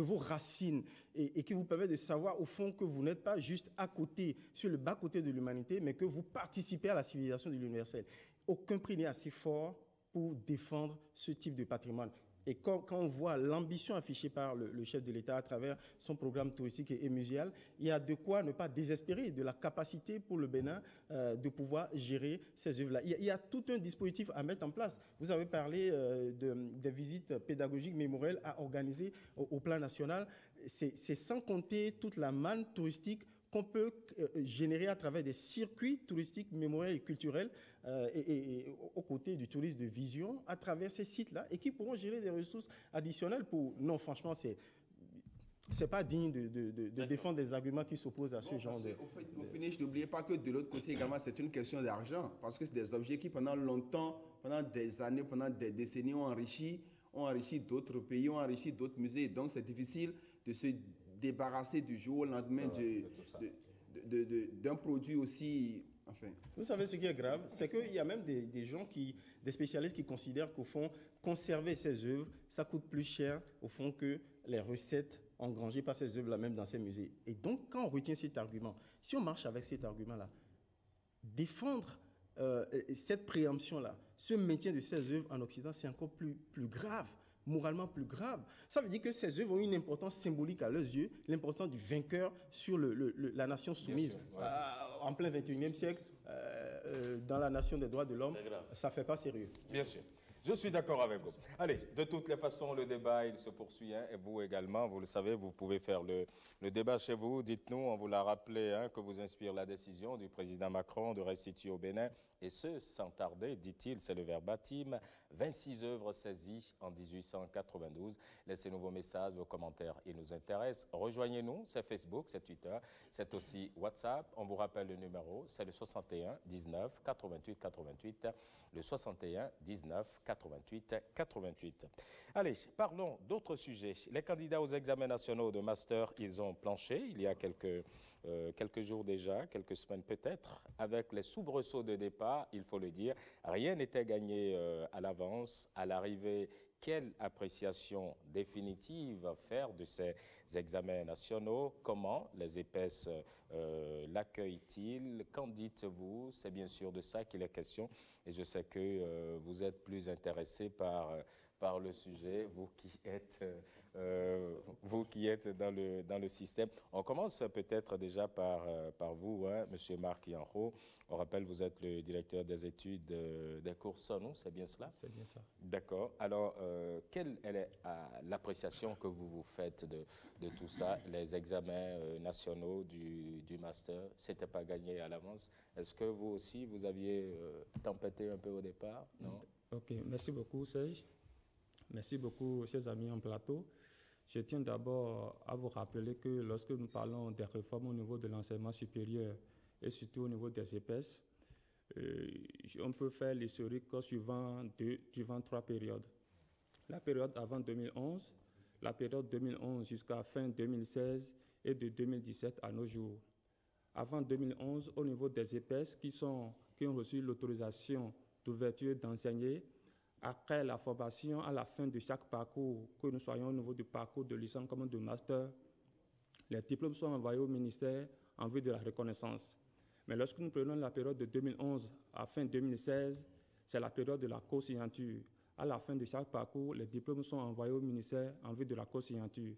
vos racines et qui vous permettent de savoir au fond que vous n'êtes pas juste à côté, sur le bas-côté de l'humanité, mais que vous participez à la civilisation de l'universel. Aucun prix n'est assez fort pour défendre ce type de patrimoine. Et quand on voit l'ambition affichée par le chef de l'État à travers son programme touristique et muséal, il y a de quoi ne pas désespérer de la capacité pour le Bénin de pouvoir gérer ces œuvres-là. Il y a tout un dispositif à mettre en place. Vous avez parlé des visites pédagogiques mémorielles à organiser au plan national. C'est sans compter toute la manne touristique qu'on peut générer à travers des circuits touristiques, mémoriels et culturels et aux côtés du tourisme de vision à travers ces sites-là et qui pourront gérer des ressources additionnelles pour... Non, franchement, c'est pas digne de défendre des arguments qui s'opposent à ce genre de... Au finish, n'oubliez pas que de l'autre côté également, c'est une question d'argent parce que c'est des objets qui pendant longtemps, pendant des années, pendant des décennies ont enrichi d'autres pays, ont enrichi d'autres musées. Donc c'est difficile de se débarrasser du jour au lendemain d'un produit aussi... Enfin. Vous savez ce qui est grave, c'est qu'il y a même des gens, des spécialistes qui considèrent qu'au fond, conserver ces œuvres, ça coûte plus cher au fond que les recettes engrangées par ces œuvres-là même dans ces musées. Et donc, quand on retient cet argument, si on marche avec cet argument-là, défendre cette préemption-là, ce maintien de ces œuvres en Occident, c'est encore plus grave, moralement plus grave. Ça veut dire que ces œuvres ont une importance symbolique à leurs yeux, l'importance du vainqueur sur la nation soumise. En plein 21e siècle, dans la nation des droits de l'homme, ça ne fait pas sérieux. Bien sûr. Je suis d'accord avec vous. Allez, de toutes les façons, le débat, il se poursuit. Et vous également, vous le savez, vous pouvez faire le débat chez vous. Dites-nous, on vous l'a rappelé, que vous inspire la décision du président Macron de restituer au Bénin, et ce, sans tarder, dit-il, c'est le verbatim, 26 œuvres saisies en 1892. Laissez-nous vos messages, vos commentaires, ils nous intéressent. Rejoignez-nous, c'est Facebook, c'est Twitter, c'est aussi WhatsApp. On vous rappelle le numéro, c'est le 61 19 88 88, le 61 19 88 88. Allez, parlons d'autres sujets. Les candidats aux examens nationaux de master, ils ont planché il y a quelques jours déjà, quelques semaines peut-être, avec les soubresauts de départ, il faut le dire. Rien n'était gagné à l'avance. À l'arrivée, quelle appréciation définitive faire de ces examens nationaux? Comment les épaisses l'accueillent-ils? Qu'en dites-vous? C'est bien sûr de ça qu'il est question. Et je sais que vous êtes plus intéressé par le sujet, vous qui êtes dans le système. On commence peut-être déjà par vous, M. Marc Yanro. On rappelle, vous êtes le directeur des études des cours SONU, c'est bien cela? C'est bien ça. D'accord. Alors, quelle est l'appréciation que vous faites de tout ça, les examens nationaux du master? C'était pas gagné à l'avance. Est-ce que vous aussi, vous aviez tempêté un peu au départ? Non? Ok, merci beaucoup, Serge. Merci beaucoup, chers amis en plateau. Je tiens d'abord à vous rappeler que lorsque nous parlons des réformes au niveau de l'enseignement supérieur et surtout au niveau des EPS, on peut faire l'historique suivant 3 périodes. La période avant 2011, la période 2011 jusqu'à fin 2016 et de 2017 à nos jours. Avant 2011, au niveau des EPS qui ont reçu l'autorisation d'ouverture d'enseigner, après la formation, à la fin de chaque parcours, que nous soyons au niveau du parcours de licence comme de master, les diplômes sont envoyés au ministère en vue de la reconnaissance. Mais lorsque nous prenons la période de 2011 à fin 2016, c'est la période de la co-signature. À la fin de chaque parcours, les diplômes sont envoyés au ministère en vue de la co-signature.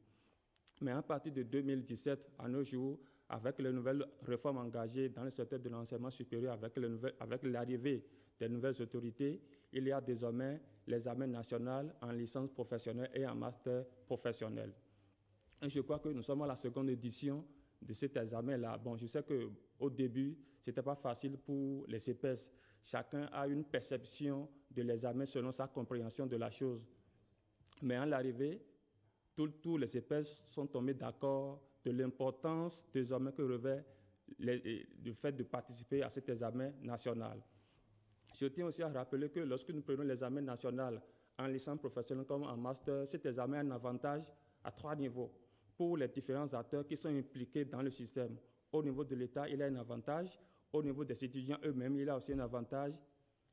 Mais à partir de 2017 à nos jours, avec les nouvelles réformes engagées dans le secteur de l'enseignement supérieur, avec l'arrivée des nouvelles autorités, il y a désormais l'examen national en licence professionnelle et en master professionnel. Et je crois que nous sommes à la seconde édition de cet examen-là. Bon, je sais qu'au début, ce n'était pas facile pour les CPS. Chacun a une perception de l'examen selon sa compréhension de la chose. Mais à l'arrivée, tous les CPS sont tombés d'accord de l'importance désormais que revêt le fait de participer à cet examen national. Je tiens aussi à rappeler que lorsque nous prenons l'examen national en licence professionnelle comme en master, cet examen a un avantage à 3 niveaux pour les différents acteurs qui sont impliqués dans le système. Au niveau de l'État, il y a un avantage. Au niveau des étudiants eux-mêmes, il y a aussi un avantage.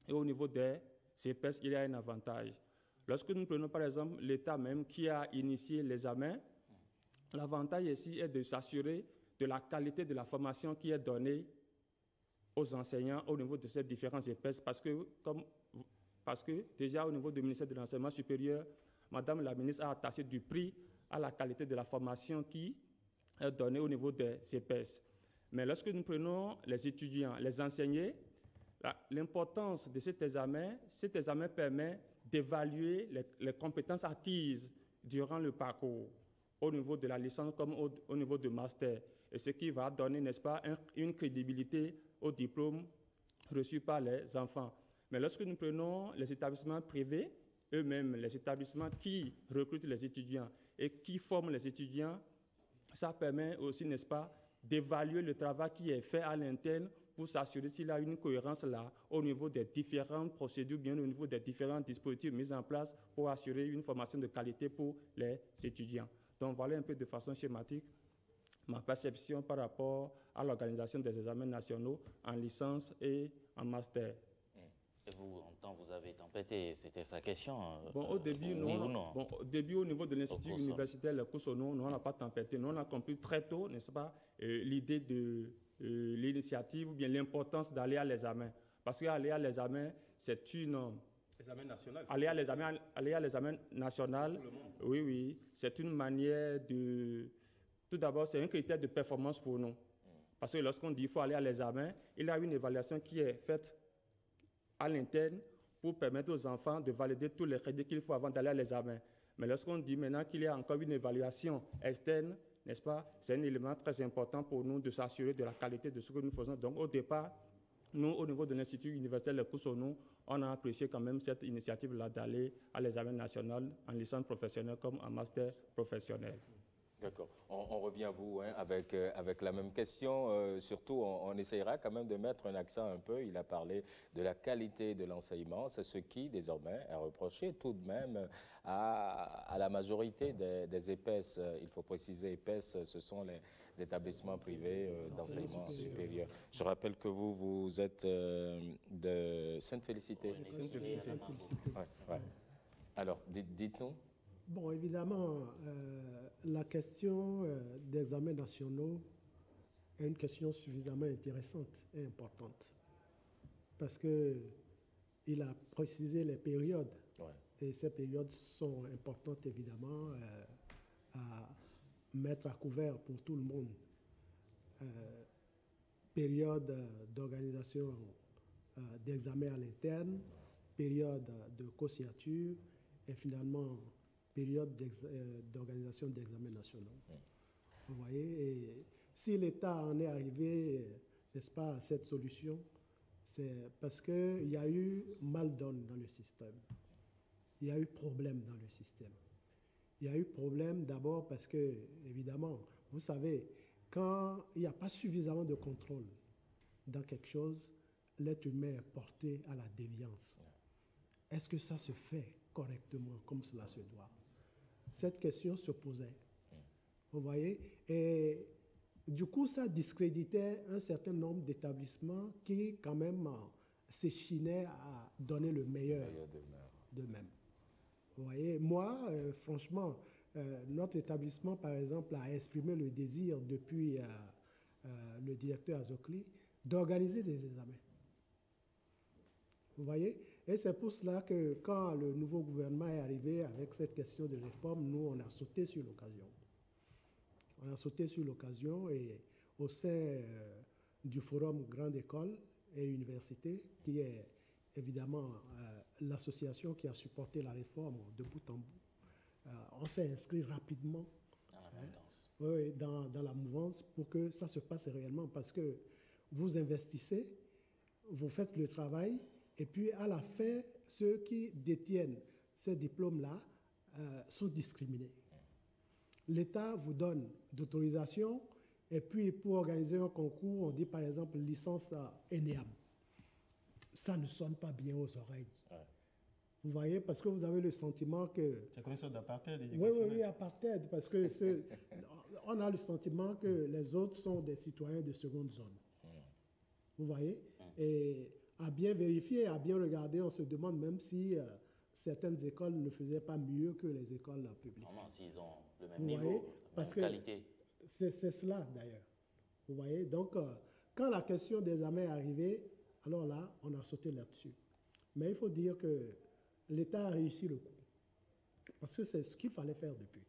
Et au niveau des CPS, il y a un avantage. Lorsque nous prenons par exemple l'État même qui a initié l'examen, l'avantage ici est de s'assurer de la qualité de la formation qui est donnée aux enseignants au niveau de ces différents CPS parce que déjà au niveau du ministère de l'Enseignement supérieur, Madame la ministre a attaché du prix à la qualité de la formation qui est donnée au niveau des CPS. Mais lorsque nous prenons les étudiants, les enseignants, l'importance de cet examen permet d'évaluer les compétences acquises durant le parcours, au niveau de la licence comme au niveau du master, et ce qui va donner, n'est-ce pas, une crédibilité au diplôme reçu par les enfants. Mais lorsque nous prenons les établissements privés, eux-mêmes, les établissements qui recrutent les étudiants et qui forment les étudiants, ça permet aussi, n'est-ce pas, d'évaluer le travail qui est fait à l'interne pour s'assurer s'il y a une cohérence là au niveau des différentes procédures, bien au niveau des différents dispositifs mis en place pour assurer une formation de qualité pour les étudiants. Donc voilà un peu de façon schématique ma perception par rapport à l'organisation des examens nationaux en licence et en master. Et vous, en temps, vous avez tempêté, c'était sa question. Bon, au début, oui ou non? Bon, au début, au niveau de l'Institut universitaire, le Coussono, nous, on n'a pas tempêté. Nous, on a compris très tôt, n'est-ce pas, l'idée de l'initiative ou bien l'importance d'aller à l'examen. Parce qu'aller à l'examen, c'est une... Examen national. Aller à l'examen national, oui, c'est une manière de... Tout d'abord, c'est un critère de performance pour nous. Parce que lorsqu'on dit qu'il faut aller à l'examen, il y a une évaluation qui est faite à l'interne pour permettre aux enfants de valider tous les crédits qu'il faut avant d'aller à l'examen. Mais lorsqu'on dit maintenant qu'il y a encore une évaluation externe, n'est-ce pas, c'est un élément très important pour nous de s'assurer de la qualité de ce que nous faisons. Donc au départ, nous, au niveau de l'Institut universitaire de Coussono, on a apprécié quand même cette initiative-là d'aller à l'examen national en licence professionnelle comme en master professionnel. D'accord. On revient à vous avec la même question. Surtout, on essayera quand même de mettre un accent un peu. Il a parlé de la qualité de l'enseignement. C'est ce qui, désormais, est reproché tout de même à la majorité des EPS. Il faut préciser, EPS, ce sont les établissements privés d'enseignement supérieur. Je rappelle que vous êtes de Sainte-Félicité. Sainte-Félicité. Ouais. Alors, dites-nous. Bon, évidemment, la question des examens nationaux est une question suffisamment intéressante et importante parce qu'il a précisé les périodes et ces périodes sont importantes évidemment à mettre à couvert pour tout le monde. Période d'organisation d'examen à l'interne, période de co-signature et finalement période d'organisation d'examens nationaux. Vous voyez, et si l'État en est arrivé, n'est-ce pas, à cette solution, c'est parce qu'il y a eu mal-donne dans le système. Il y a eu problème dans le système. Il y a eu problème d'abord parce que, évidemment, vous savez, quand il n'y a pas suffisamment de contrôle dans quelque chose, l'être humain est porté à la déviance. Est-ce que ça se fait correctement comme cela se doit? Cette question se posait. Vous voyez? Et du coup, ça discréditait un certain nombre d'établissements qui, quand même, s'échinaient à donner le meilleur d'eux-mêmes. Vous voyez? Moi, franchement, notre établissement, par exemple, a exprimé le désir depuis le directeur Azokli d'organiser des examens. Vous voyez? Et c'est pour cela que quand le nouveau gouvernement est arrivé avec cette question de réforme, nous, on a sauté sur l'occasion. On a sauté sur l'occasion et au sein du forum Grande École et Université, qui est évidemment l'association qui a supporté la réforme de bout en bout, on s'est inscrit rapidement. oui, dans la mouvance pour que ça se passe réellement. Parce que vous investissez, vous faites le travail, et puis à la fin, ceux qui détiennent ces diplômes-là sont discriminés. L'État vous donne d'autorisation, et puis pour organiser un concours, on dit par exemple licence ENEAM. Ça ne sonne pas bien aux oreilles. Ouais. Vous voyez, parce que vous avez le sentiment que... C'est comme une sorte d'apartheid. Oui, apartheid, parce que on a le sentiment que les autres sont des citoyens de seconde zone. Vous voyez? Et à bien vérifier, à bien regarder, on se demande même si certaines écoles ne faisaient pas mieux que les écoles publiques. Non, s'ils ont le même niveau, la même qualité. C'est cela d'ailleurs. Vous voyez? Donc, quand la question des examens est arrivée, alors là, on a sauté là-dessus. Mais il faut dire que l'État a réussi le coup. Parce que c'est ce qu'il fallait faire depuis.